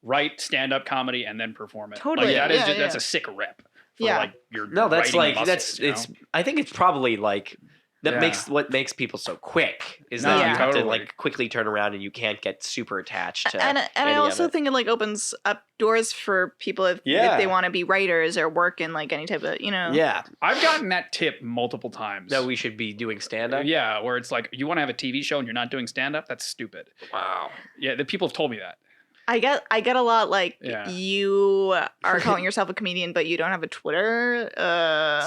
write stand up comedy and then perform it. Totally. Like, that is Yeah, just, that's yeah. a sick rep. For Yeah. like your No, that's writing like muscles, that's you know? it's. I think it's probably like that Yeah. makes what makes people so quick is No, that Yeah. you have to totally. like quickly turn around and you can't get super attached to. And I any of also it. think it like opens up doors for people if Yeah. they want to be writers or work in like any type of Yeah, I've gotten that tip multiple times. that we should be doing stand up. Yeah, where it's like you want to have a TV show and you're not doing stand up. That's stupid. Wow. Yeah, the people have told me that. I get a lot like Yeah. you are calling yourself a comedian, but you don't have a Twitter.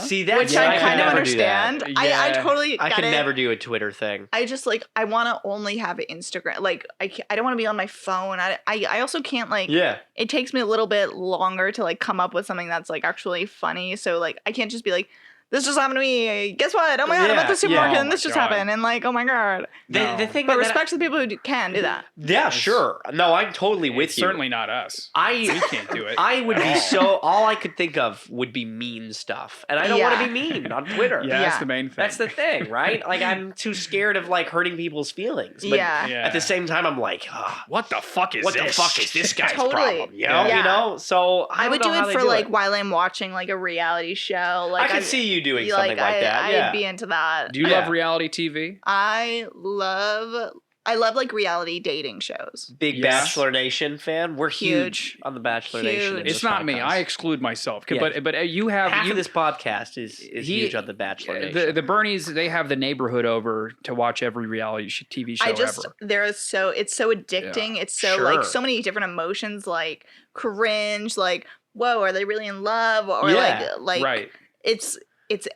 See, that's Which Yeah, I I kind could of never do that. understand. I Yeah. totally I get could it. never do a Twitter thing. I just like I want to only have an Instagram. Like I don't want to be on my phone. I also can't like. Yeah. It takes me a little bit longer to like come up with something that's like actually funny. So like I can't just be like, this just happened to me. Guess what? Oh my god, I'm at the supermarket and Oh this my just God. happened. And like, oh my god. The thing But that respect to the people who can do that. yeah, sure. No, I'm totally with It's you. certainly not us. We can't do it. I would at be all. so. All I could think of would be mean stuff, and I don't want to be mean on Twitter. Yeah, that's Yeah. the main thing. That's the thing, right? Like I'm too scared of like hurting people's feelings. But Yeah. at the same time, I'm like, what the fuck is what this? the fuck is this guy's Totally. problem? You know, Yeah. you know. So I would do it for like while I'm watching like a reality show. Like I could see you doing something like that. I'd Yeah. be into that. Do you Yeah. love reality TV? I love like reality dating shows. Big Yeah. Bachelor Nation fan. We're huge Huge. on the Bachelor Nation. in Huge. this It's not me. podcast. I exclude myself. Yeah. But you have Half you, of this podcast is He- huge on the Bachelor Nation. the Bernies. They have the neighborhood over to watch every reality TV show ever. It's so addicting. It's so Sure. like so many different emotions, like cringe, like whoa, are they really in love? Or Yeah, like Right. it's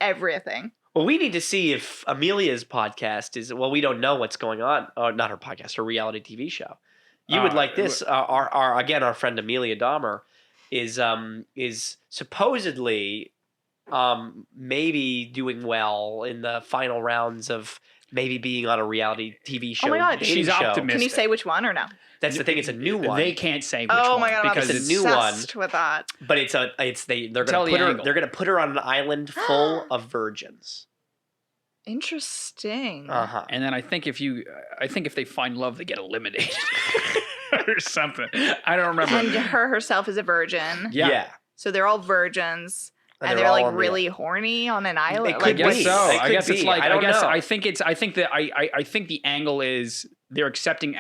everything. Well, we need to see if Amelia's podcast is. Well, we don't know what's going on. Oh, not her podcast, her reality TV show. You would like this. Our friend Amelia Dahmer is supposedly maybe doing well in the final rounds of maybe being on a reality TV show. Oh my God, dating she's show. optimistic. Can you say which one or no? That's the thing. It's a new one. They can't say which Oh one my god, because I'm it's a new obsessed with that. But they're Tell gonna the put her. angle. They're gonna put her on an island full of virgins. Interesting. Uh-huh. And then I think if they find love, they get eliminated or something. I don't remember. And her herself is a virgin. Yeah. So they're all virgins. And they're they're all like on the- really horny on an island. It I could guess be. so. It I could guess it's be. like I don't know. I think the angle is they're accepting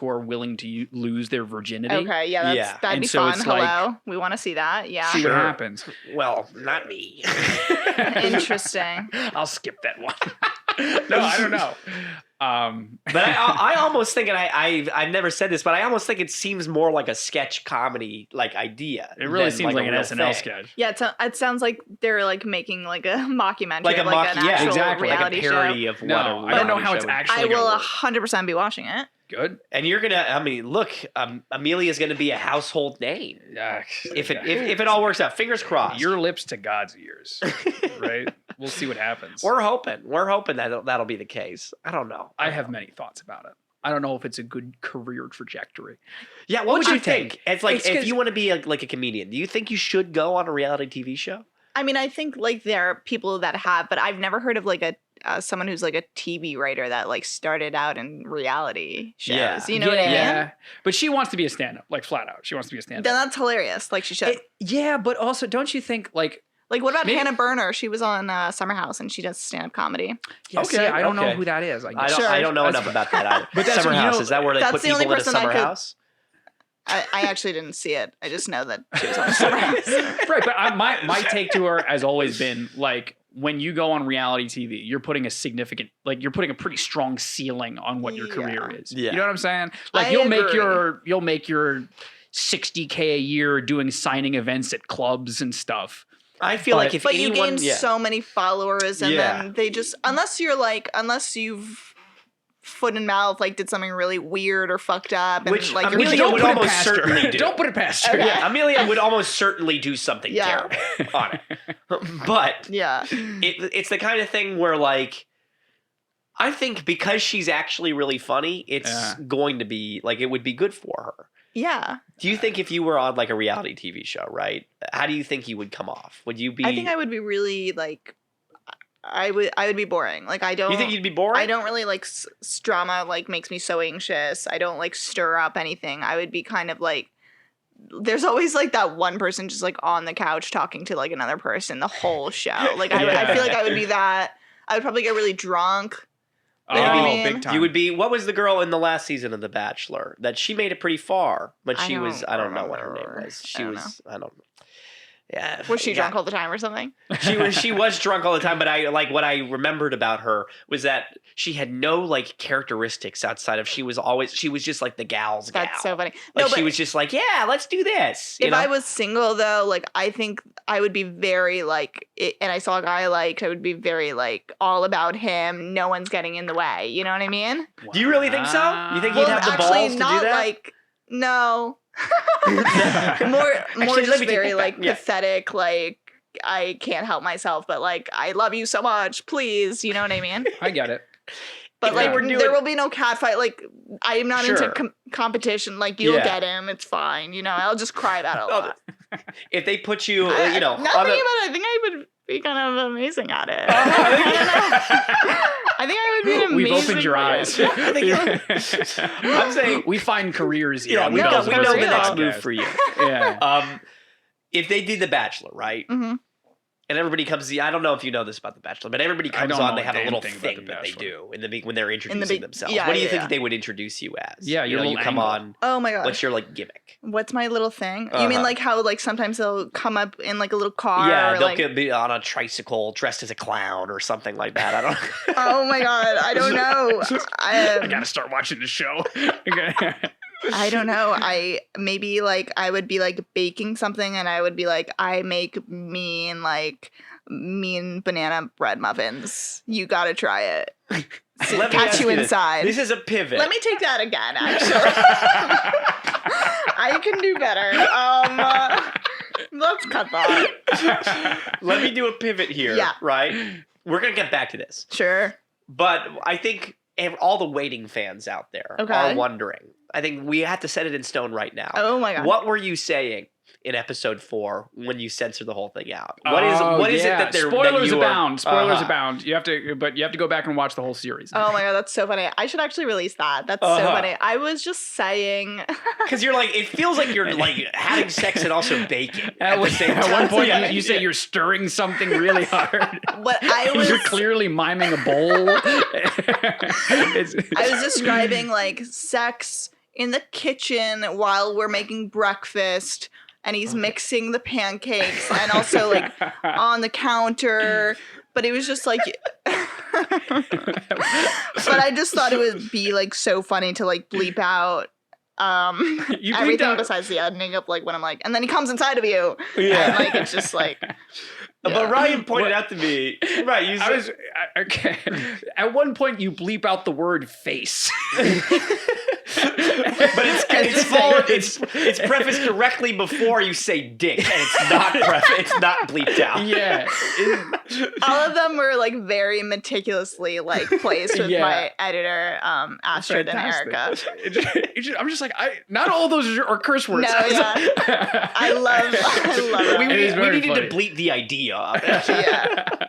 who are willing to lose their virginity. Okay, yeah, Yeah. that'd And be so fun. it's like- Hello. We want to see that. Yeah. See Sure. what happens. Well, not me. Interesting. I'll skip that one. No, I don't know. But I almost think, and I've never said this, but I almost think it seems more like a sketch comedy like idea. It really than seems like a an real SNL thing. sketch. Yeah, it sounds like they're like making like a mockumentary, Like a of, mock, an yeah, actual exactly, like a reality parody show. of what No, a I don't know reality how it's show would- actually I will gonna work. 100% be watching it. Good. And you're gonna. I mean, look, Amelia's gonna be a household name if it all works out. Fingers crossed. Your lips to God's ears, right? We'll see what happens. We're hoping that'll be the case. I don't know. I have many thoughts about it. I don't know if it's a good career trajectory. Yeah, what would I you think? It's like It's if 'cause- you want to be like a comedian, do you think you should go on a reality TV show? I mean, I think like there are people that have, but I've never heard of like a someone who's like a TV writer that like started out in reality shows. Yeah. You know what I mean? Yeah, but she wants to be a stand-up, like flat out. She wants to be a stand-up. Then that's hilarious. Like she should. Yeah, but also, don't you think like? Like what about maybe- Hannah Berner? She was on Summer House and she does stand-up comedy. Yeah, see, Okay, I don't know okay. who that is. I Sure. don't know That's enough about that either. But that's Summer what you House, know- is that where they that's put the only people in a person I summer could- house? I actually didn't see it. I just know that she was on the Summer House. Right, but my take to her has always been like when you go on reality TV, you're putting a pretty strong ceiling on what your career is. Yeah. You know what I'm saying? Like I you'll agree. make your $60K a year doing signing events at clubs and stuff. I feel like if But anyone, you gain so many followers, and Yeah. then they just unless you've foot and mouth like did something really weird or fucked up, and Which like Amelia you're would put it almost past her. certainly do. Don't put it past her. Okay. Yeah, Amelia would almost certainly do something Yeah. terrible on it. But yeah. it's the kind of thing where like I think because she's actually really funny, it's Yeah. going to be like it would be good for her. Yeah. Do you think if you were on like a reality TV show, right? How do you think you would come off? Would you be? I think I would be really like I would be boring. Like I don't You think you'd be boring? I don't really like drama like makes me so anxious. I don't like stir up anything. I would be kind of like there's always like that one person just like on the couch talking to like another person the whole show. Like I feel like I would be that. I would probably get really drunk. Oh, You know what I mean? big time. You would be. What was the girl in the last season of The Bachelor that she made it pretty far, but I she was. don't I don't know what her name remember. was. I She don't was. I don't know. Yeah. Was she yeah. drunk all the time or something? She was drunk all the time, but I like what I remembered about her was that she had no like characteristics outside of she was just like the gal's gal. That's so funny. Like No, she but was just like, yeah, let's do this. You if know? I was single though, like I think I would be very like and I saw a guy I liked, I would be very like all about him. No one's getting in the way. You know what I mean? Do you really think so? You think Well, you'd have the actually, balls to not do that? like no. more Actually, let just me take very that like back. Yeah. pathetic, like I can't help myself, but like I love you so much, please. You know what I mean? I get it. But If they like were doing- there will be no cat fight. Like I am not Sure. into competition. Like you'll Yeah. get him, it's fine. You know, I'll just cry about it a lot. If they put you, Now you know, thinking on about a, it, I think I would be kind of amazing at it. I think I would be an amazing. We've opened your eyes. I'm saying, we find careers here. yeah, on we the know, Bells we and know the Whistles next podcast. move for you. Yeah. If they did The Bachelor, right? Mhm. And everybody comes. I don't know if you know this about The Bachelor, but everybody I comes don't on. know They a have a damn little thing about thing The that they Bachelor. do when they're introducing themselves. yeah, What do you yeah, think yeah. they would introduce you as? Yeah, you your know, you little come angle. on. Oh my gosh. What's your like gimmick? What's my little thing? You mean Uh-huh. like how like sometimes they'll come up in like a little car? Yeah, or, they'll like, be on a tricycle, dressed as a clown or something like that. I don't. oh my god, I don't know. I gotta start watching the show. I don't know. I maybe like I would be like baking something, and I would be like, I make mean banana bread muffins. You gotta try it. Let me Catch ask you this. inside. This is a pivot. Let me take that again. Actually, I can do better. Let's cut that. Let me do a pivot here. Yeah. Right. We're gonna get back to this, Sure. but I think all the waiting fans out there Okay. are wondering. I think we have to set it in stone right now. Oh my god. What were you saying in episode 4 when you censored the whole thing out? Oh, What is it yeah. that they're spoilers that you are- abound? Spoilers Uh-huh. abound. You have to go back and watch the whole series. Oh my god, that's so funny. I should actually release that. That's so Uh-huh. funny. I was just saying. Because you're like, it feels like you're like having sex and also baking at the same At time. one point, Yeah. you say you're stirring something really hard. What I was. You're clearly miming a bowl. I was describing like sex in the kitchen while we're making breakfast, and he's mixing the pancakes, and also like on the counter. But it was just like, but I just thought it would be like so funny to like bleep out You bleeped everything out- besides the ending of like when I'm like, and then he comes inside of you. Yeah. And like it's just like. But Ryan pointed out to me, right? You said, Okay. At one point, you bleep out the word face. but it's prefaced directly before you say dick, and it's not bleeped out. Yeah. All of them were like very meticulously like placed with Yeah. my editor, Astrid and Erica. I'm just like, not all those are curse words. No, yeah. I love it. We It is very needed funny. to bleep the idea of it. Yeah.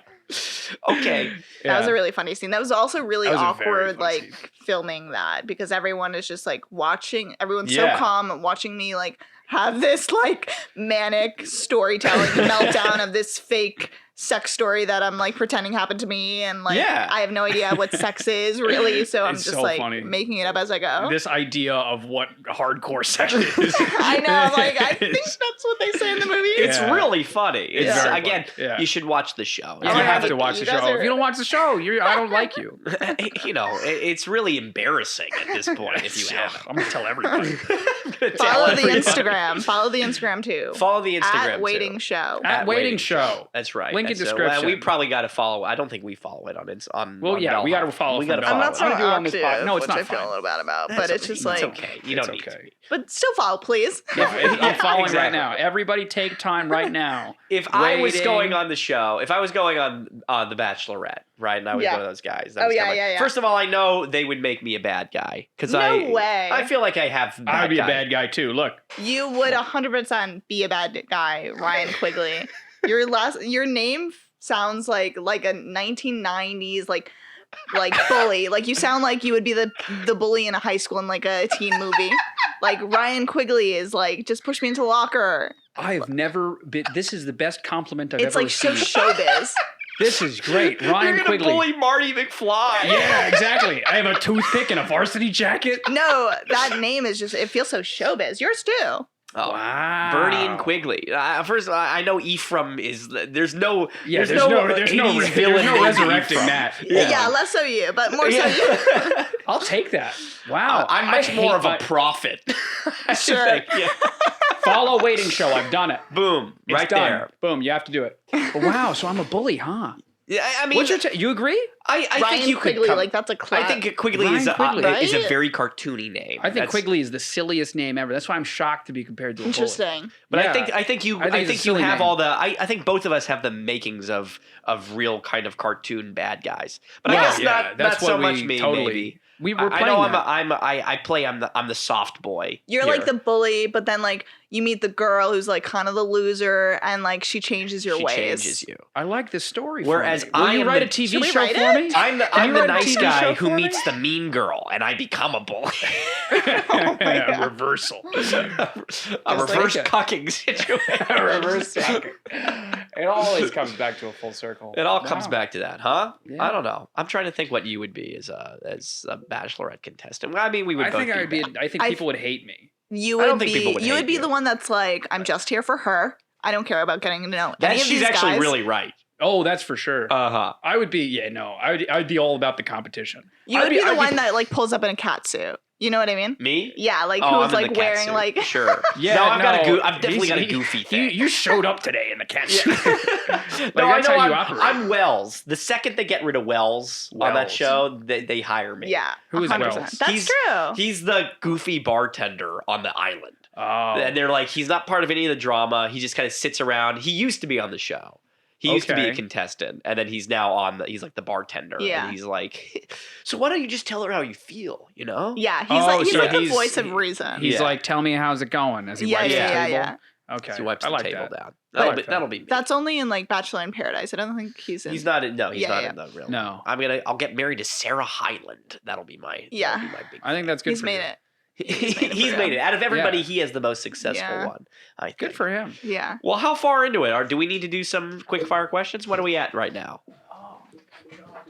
Okay. That was a really funny scene. That was also really That was a very awkward, funny like filming that because everyone is just like watching. Everyone's Yeah. so calm and watching me like have this like manic storytelling meltdown of this fake sex story that I'm like pretending happened to me, and like Yeah. I have no idea what sex is really. So I'm It's just so like funny. making it up as I go. This idea of what hardcore sex is. I know, like I think It's- that's what they say in the movie. It's Yeah. really funny. It's It's very again, funny. Yeah. you should watch the show. You Oh, yeah, have to you- watch the you guys show. are- If you don't watch the show, I don't like you. You know, it's really embarrassing at this point if you Yeah, haven't. I'm gonna tell everybody. Follow the everybody. Instagram. Follow the Instagram too. Follow the Instagram At Waiting too. Show. At Waiting Show. That's right. Link in That's description. we probably got to follow. I don't think we follow it on. Well, on yeah, we Bellhop. got to follow. We from got to Bellhop. I'm follow. not so I do on this active, pod- No, it's which not I feel a fine. little bad about, That's but it's okay. just like. it's okay. You don't It's need okay. to. But still follow, please. I'm following right exactly. now. Everybody take time right now. If I was Waiting. going on the show, if I was going on The Bachelorette, right, and I was Yeah. one of those guys. Oh, yeah, yeah, yeah. First of all, I know they would make me a bad guy because No way. I feel like I have. I'd be a bad guy too. Look, You would 100% be a bad guy, Ryan Quigley. Your name sounds like a 1990s like bully. Like you sound like you would be the bully in a high school in like a teen movie. Like Ryan Quigley is like just push me into the locker. I have never been. This is the best compliment I've It's ever like so received. showbiz. This is great, Ryan You're gonna Quigley. bully Marty McFly. Yeah, exactly. I have a toothpick and a varsity jacket. No, that name is just it feels so showbiz. Yours too. Oh, Wow. Bernie and Quigley. First, I know Ephraim is. There's no. Yeah, there's no 80s villain named resurrecting Ephraim. that. Yeah, less so you, but more so you. Yeah. I'll take that. Wow, I'm I much more hate of a my- prophet. I should Sure. think. Yeah. Follow Waiting Show. I've done it. Boom. It's right done. there. Boom. You have to do it. But wow. So I'm a bully, huh? Yeah, I mean, What's your you agree? I Ryan think you Quigley, could. like that's a class. I think Quigley Ryan is Quigley. a very cartoony name. I think Quigley is the silliest name ever. That's why I'm shocked to be compared to a bullet. Interesting. But Yeah. I think you it's a you silly have name. all the I think both of us have the makings of real kind of cartoon bad guys. But I Yeah. guess not so much me. totally. Maybe We were I playing know that. I play I'm the soft boy. You're here. like the bully, but then like you meet the girl who's like kind of the loser, and like she changes your she ways. changes you. I like this story. Whereas for me. Will I you am write the- a TV Should we show write for it? me? I'm you the write a nice TV guy show who for me? meets the mean girl, and I become a bully. A reversal. A reverse like cucking situation. A reverse sucker. It always comes back to a full circle. It all comes Wow. back to that, huh? Yeah. I don't know. I'm trying to think what you would be as a bachelorette contestant. Well, I mean, we would. I both think I would be. bad. I think people would hate me. You I would don't think people be would you hate would be you. the one that's like, I'm just here for her. I don't care about getting to know any of She's these actually guys. really right. Oh, that's for sure. Uh-huh. I would be. Yeah, no. I would be all about the competition. You I'd would be the I'd one that like pulls up in a cat suit. You know what I mean? Me? Yeah, like Oh, who's I'm in the like cat wearing suit. like Sure. Yeah, no, I've definitely he's- got a goofy thing. You showed up today in the cat suit. No, that's I know how you operate. I'm Wells. The second they get rid of Wells on that Wells. show, they hire me. yeah. Who is 100%. Wells? That's He's- true. He's the goofy bartender on the island. Oh. And they're like, he's not part of any of the drama. He just kind of sits around. He used to be on the show. He used to be a Okay. contestant, and then he's now he's like the bartender. Yeah. And he's like, so why don't you just tell her how you feel, you know? Yeah, Oh, he's so like the he's- voice of reason. He's Yeah. like, tell me how's it going as he Yeah, wipes yeah, the yeah, table. yeah. Okay. He wipes I the like table that. down. I like That'll be me. That's only in like Bachelor in Paradise. I don't think he's in. He's not in. No, he's Yeah, not yeah. in the real. No. I'll get married to Sarah Hyland. That'll be my. Yeah. That'll be my big. I think that's good He's for made you. it. He's made it. Out of everybody, Yeah. he is the most successful Yeah. one. I think. Good for him. Yeah. Well, how far into it? Do we need to do some quick fire questions? What are we at right now?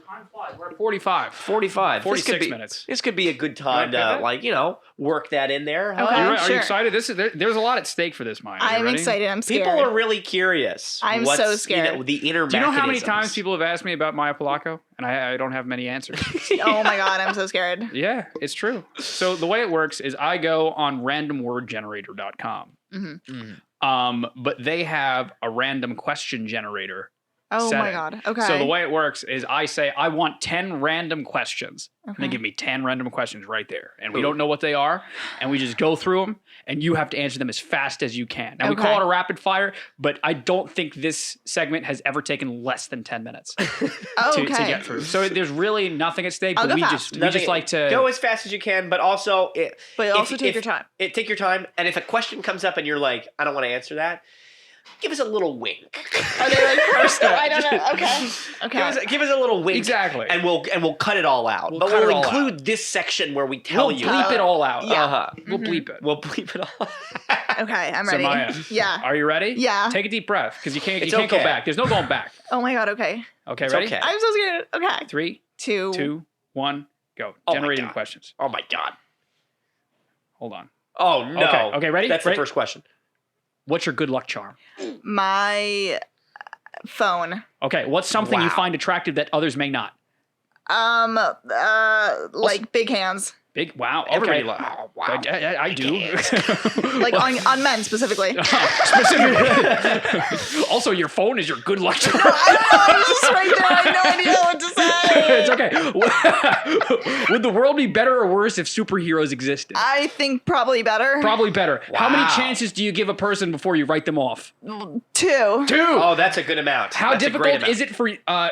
Time flies. We're at 45. 45. 46 minutes. This could be a good time You wanna to, do that? work that in there. Huh? Okay. Are you sure. excited? There's a lot at stake for this, Maya. Are you I'm ready? excited. I'm scared. People are really curious. I'm What's, so scared. the inner Do you know how many mechanisms. times people have asked me about Mhaya Polacco? And I don't have many answers. Oh my god, I'm so scared. Yeah, it's true. So the way it works is I go on randomwordgenerator.com. But they have a random question generator. Oh my setting. god. Okay. So the way it works is I say, I want 10 random questions. And they Okay. give me 10 random questions right there. And we Ooh. don't know what they are. And we just go through them. And you have to answer them as fast as you can. Now, we Okay. call it a rapid fire. But I don't think this segment has ever taken less than 10 minutes oh, to okay. get through. So there's really nothing at stake. I'll But go we fast. just like to... go as fast as you can, but also But also take your time. Take your time, and if a question comes up and you're like, I don't want to answer that, give us a little wink. Are they like personal? I don't know. Okay. Okay. Give us a little wink. Exactly. And we'll cut it all out. We'll but cut it we'll all include this section where we tell We'll you. bleep it all out. Yeah. Uh-huh. We'll bleep it. We'll bleep it all. Okay, I'm So, ready. Maya, Yeah. Are you ready? Yeah. Take a deep breath because you can't It's go okay. back. There's no going back. Oh my god, okay. Okay, It's ready? okay. I'm so scared. Okay. 3, 2. 2, 1, go. Oh my Generating God. questions. Oh my god. Hold on. Oh no. Okay, ready? That's Ready? the first question. What's your good luck charm? My phone. Okay, what's something you Wow. find attractive that others may not? Like big hands. Big, wow. Okay. Everybody oh, wow. I do. Like on men specifically. Specifically. Also, your phone is your good luck charm. I was just right there. I had no idea what to say. It's okay. Would the world be better or worse if superheroes existed? I think probably better. Probably better. How many Wow. chances do you give a person before you write them off? 2. 2. Oh, that's a good amount. How That's a great difficult amount. is it for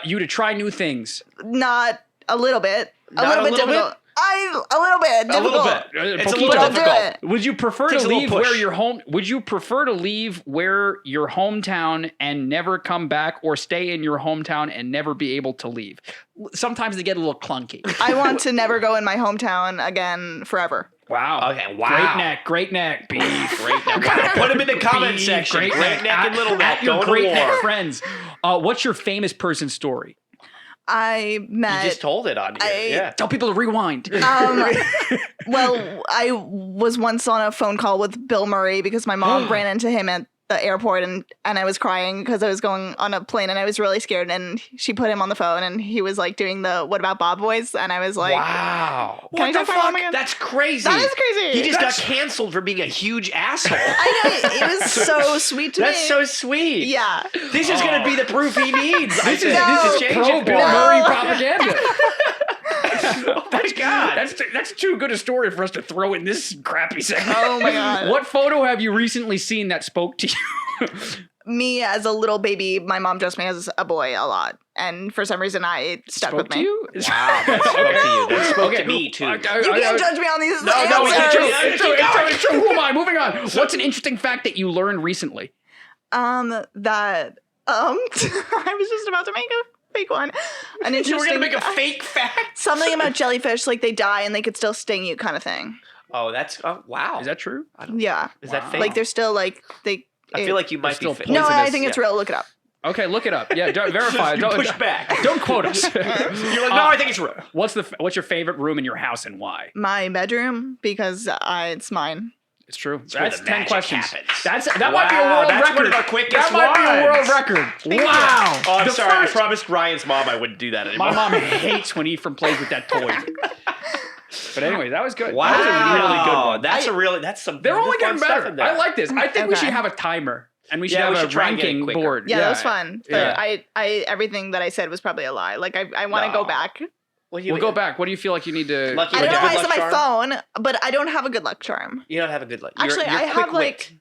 you to try new things? Not a little bit. Not A little a bit little bit? difficult. A little bit A little difficult. bit. It's a Poquito. little But I'll do difficult. it. Would you prefer Takes to a little leave push. where your home? Would you prefer to leave where your hometown and never come back, or stay in your hometown and never be able to leave? Sometimes they get a little clunky. I want to never go in my hometown again forever. Wow. Okay, wow. Great neck. Beef. Great neck. Put them in the comment Beef, section. Great neck At- and little neck at your going great to neck war. friends. What's your famous person story? I You met. just told it on here. Yeah. Tell people to rewind. Well, I was once on a phone call with Bill Murray because my mom ran into him at the airport and I was crying because I was going on a plane and I was really scared. And she put him on the phone and he was like doing the "What about Bob" voice, and I was like, wow, Can I what talk the to my mom fuck? again? That's crazy. That is crazy. He just got canceled for being a huge asshole. I know, it was so sweet to me. That's so sweet. Yeah. This is going to be the proof he needs. This is change pro it Bill for him. Murray propaganda. Oh my God. That's too good a story for us to throw in this crappy segment. Oh my God. What photo have you recently seen that spoke to you? Me as a little baby, my mom dressed me as a boy a lot, and for some reason, it stuck spoke with to me. you? Wow, that spoke to you. That spoke to me, too. You can't judge me on these. No, answers. it's true. It's true. Who am I? Moving on. What's an interesting fact that you learned recently? That I was just about to make a fake one. An interesting. You were going to make a fake fact? Something about jellyfish, like they die and they could still sting you, kind of thing. Oh, wow. Is that true? Yeah. Is that fake? Like they're still like they. I feel like you might be still fake. No, I poisonous, think it's real. Look it up. Okay, look it up. Yeah, don't verify. Don't push back. Don't quote us. You're like, no, I think it's real. What's your favorite room in your house and why? My bedroom, because it's mine. It's true. where That's the 10 magic questions. happens. That might be a world that's record. one of our quickest That might be a world ones. record. Wow. Oh, I'm The sorry. first- I promised Ryan's mom I wouldn't do that anymore. My mom hates when Ephraim plays with that toy. But anyway, that was good. Wow. That was a really good one. That's some They're only fun getting stuff better. in there. I like this. I think we Okay. should have a timer. And we should Yeah, have we a should try and get it ranking quicker. board. Yeah, that was fun. But Yeah. I everything that I said was probably a lie. Like I want to No. go back. We'll go back. What do you feel like you need to... Lucky I Like don't a know why good I said luck my phone, but I don't have a good luck charm. You don't have a good luck. Actually, you're I have quick-wit. like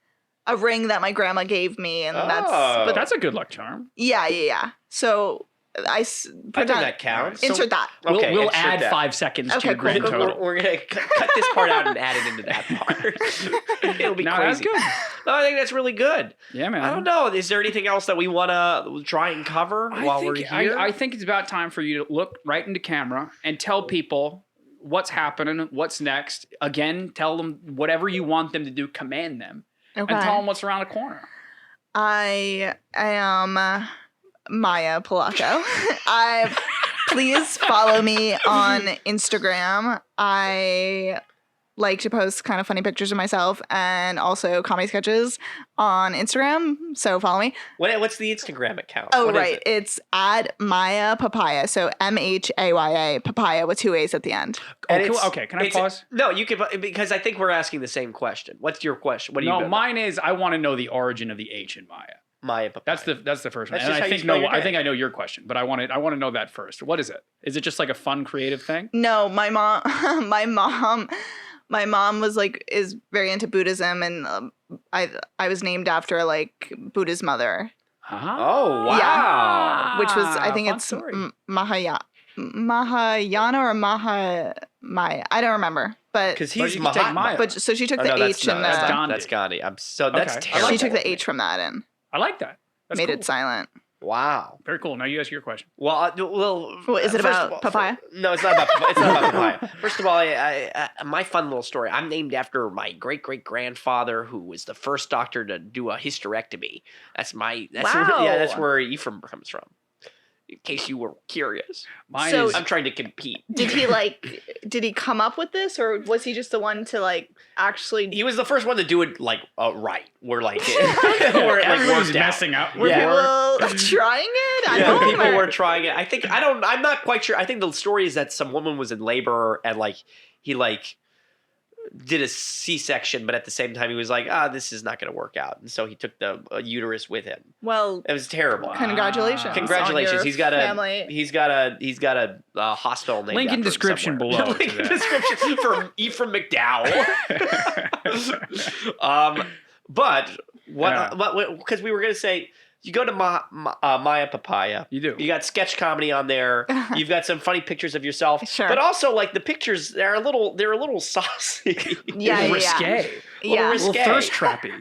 a ring that my grandma gave me, and Oh. But that's a good luck charm. yeah. So I think that counts. Insert that. Okay, we'll insert add that. 5 seconds to Okay, your cool, grand cool, total. We're gonna cut this part out and add it into that part. It'll be No, crazy. that's good. No, I think that's really good. Yeah, man. I don't know. Is there anything else that we want to try and cover while we're here? I think it's about time for you to look right into camera and tell people what's happening, what's next. Again, tell them whatever you want them to do, command them. Okay. And tell them what's around the corner. I am Mhaya Polacco. Please follow me on Instagram. I like to post kind of funny pictures of myself and also comedy sketches on Instagram. So follow me. What's the Instagram account? Oh, What is right. it? It's at Mhaya Papaya. So MHAYA Papaya with 2 A's at the end. And Can it's- I it's- pause? No, you can, because I think we're asking the same question. What's your question? What do you No, go? mine is I want to know the origin of the H in Maya. Maya Papaya. That's the first one. That's And just how I you think spell your I name. think I know your question, but I want to know that first. What is it? Is it just like a fun creative thing? No, my mom, my mom was like is very into Buddhism, and I was named after like Buddha's mother, Oh, wow. Yeah. which was I think fun it's story. Mahayana or Maya. I don't remember, but Because But he's you can take Mahatma. Maya. but so she took Oh, the no, that's H not- and that's the Gandhi. That's Gandhi. That's Okay. terrible. she took the H from that and I like that. That's made cool. it silent. Wow. Very cool. Now you ask your question. Well, What, is it first about of all- papaya? No, it's not about. It's not about papaya. First of all, my fun little story. I'm named after my great grandfather, who was the first doctor to do a hysterectomy. That's Wow. that's where Ephraim comes from. In case you were curious, Mine So- is I'm trying to compete. Did he come up with this, or was he just the one to like actually? He was the first one to do it like right. We're like, where it like everyone's worked out. messing up. Were Yeah. people trying it? I Yeah, don't people know. were trying it. I'm not quite sure. I think the story is that some woman was in labor and like he like did a C-section, but at the same time he was like, this is not going to work out, and so he took the uterus with him. Well, It was terrible. Wow. congratulations. Congratulations. on your He's got family. He's got a hospital named Link in after him description somewhere. below to Link in that. description from Ephraim McDowell. But what? Because we were gonna say you go to Maya Papaya. You do. You got sketch comedy on there. You've got some funny pictures of yourself. Sure. But also like the pictures, they're a little saucy. Yeah, yeah, risque. Yeah. risque. A little thirst trappy.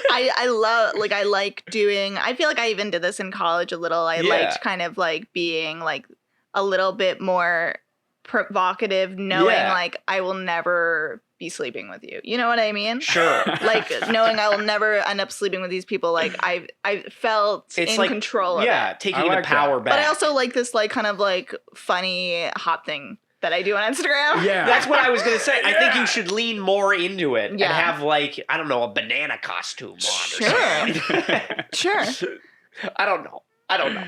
I like doing, I feel like I even did this in college a little. I Yeah. liked kind of like being like a little bit more provocative, knowing Yeah. like I will never be sleeping with you. You know what I mean? Sure. Like knowing I will never end up sleeping with these people. Like I felt It's in like control of yeah, it. taking I the like power that. back. But I also like this like kind of like funny hot thing that I do on Instagram. Yeah. That's what I was gonna say. I think you should lean more into it and Yeah. have like, I don't know, a banana costume on Sure. or something. Sure. I don't know.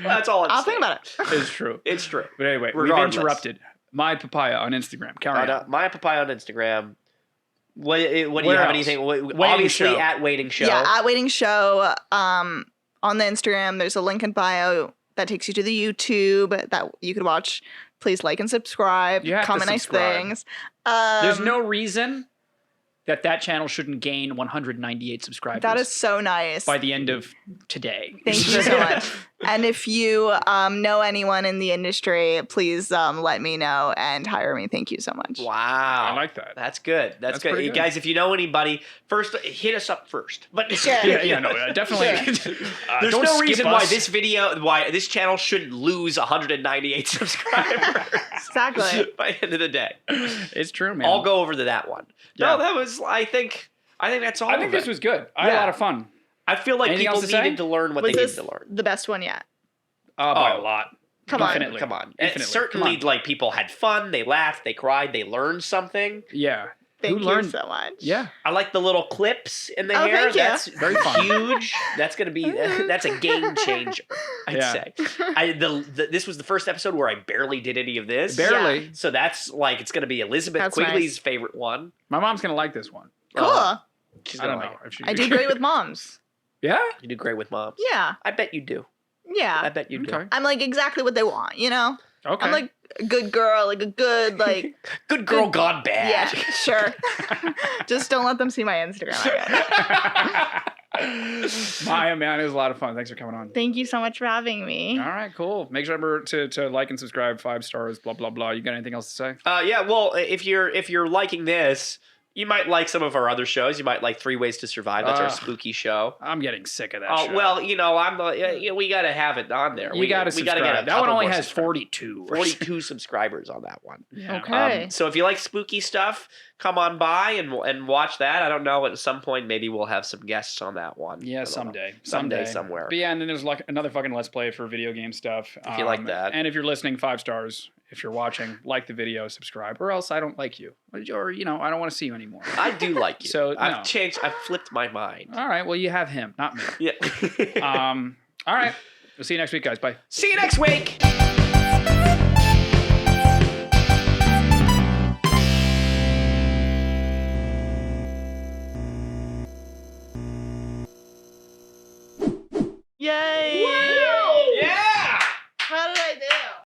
That's all I'm I'll saying. think about it. It's true. It's true. But anyway, Regardless. we've interrupted. My Papaya on Instagram. Carry on. My Papaya on Instagram. What do you Where have else? anything? Waiting Obviously Show. at Waiting Show. Yeah, at Waiting Show. On the Instagram, there's a link in bio that takes you to the YouTube that you could watch. Please like and subscribe. You have to Comment nice subscribe. things. There's no reason that channel shouldn't gain 198 subscribers. That is so nice. by the end of today. Thank you so much. And if you know anyone in the industry, please let me know and hire me. Thank you so much. Wow. I like that. That's good. That's good. pretty good. Guys, if you know anybody, first hit us up first. But Definitely. there's don't no skip reason us. why this channel shouldn't lose 198 subscribers Exactly. by the end of the day. It's true, man. I'll go over to that one. Yeah. No, that was. I think that's all. I think of this it. was good. I had a Yeah. lot of fun. I feel like Anything people else to say? needed to learn what Was they this needed to learn. the best one yet? By Oh. a lot. Come on. Infinitely. Come on. Infinitely. And certainly, Come on. like people had fun. They laughed. They cried. They learned something. Yeah. Thank Who you learned? so much. Yeah. I like the little clips in the Oh, hair. thank you. That's Very fun. huge. That's gonna be. That's a game changer. I'd Yeah. say. This was the first episode where I barely did any of this. Barely. So that's like it's gonna be Elizabeth That's Quigley's favorite one. My mom's going to like this one. Cool. She's I gonna don't know. like it. If she I do great with moms. Yeah? You do great with moms. Yeah. I bet you do. I Yeah. bet you do. Okay. I'm like exactly what they want, you know? Okay. I'm like a good girl, like a good, like, Good girl gone yeah, bad. sure. Just don't let them see my Instagram. I guess. Maya, man, it was a lot of fun. Thanks for coming on. Thank you so much for having me. All right, cool. Make sure to like and subscribe. 5 stars. Blah blah blah. You got anything else to say? Yeah. Well, if you're liking this, you might like some of our other shows. You might like 3 Ways to Survive. That's our spooky show. I'm getting sick of that. Oh show. well, we gotta have it on there. You got to we gotta subscribe. get a That one couple only more has subscribers. 42. 42 subscribers on that one. Yeah. Okay. So if you like spooky stuff, come on by and watch that. I don't know. At some point, maybe we'll have some guests on that one. I Yeah, don't know. someday. Someday, somewhere. But yeah, and then there's like another fucking Let's Play for video game stuff. If you like that. And if you're listening, 5 stars. If you're watching, like the video, subscribe, or else I don't like you. Or, I don't want to see you anymore. I do like you. So, no. I've changed. I've flipped my mind. All right, well, you have him, not me. Yeah. All right. We'll see you next week, guys. Bye. See you next week.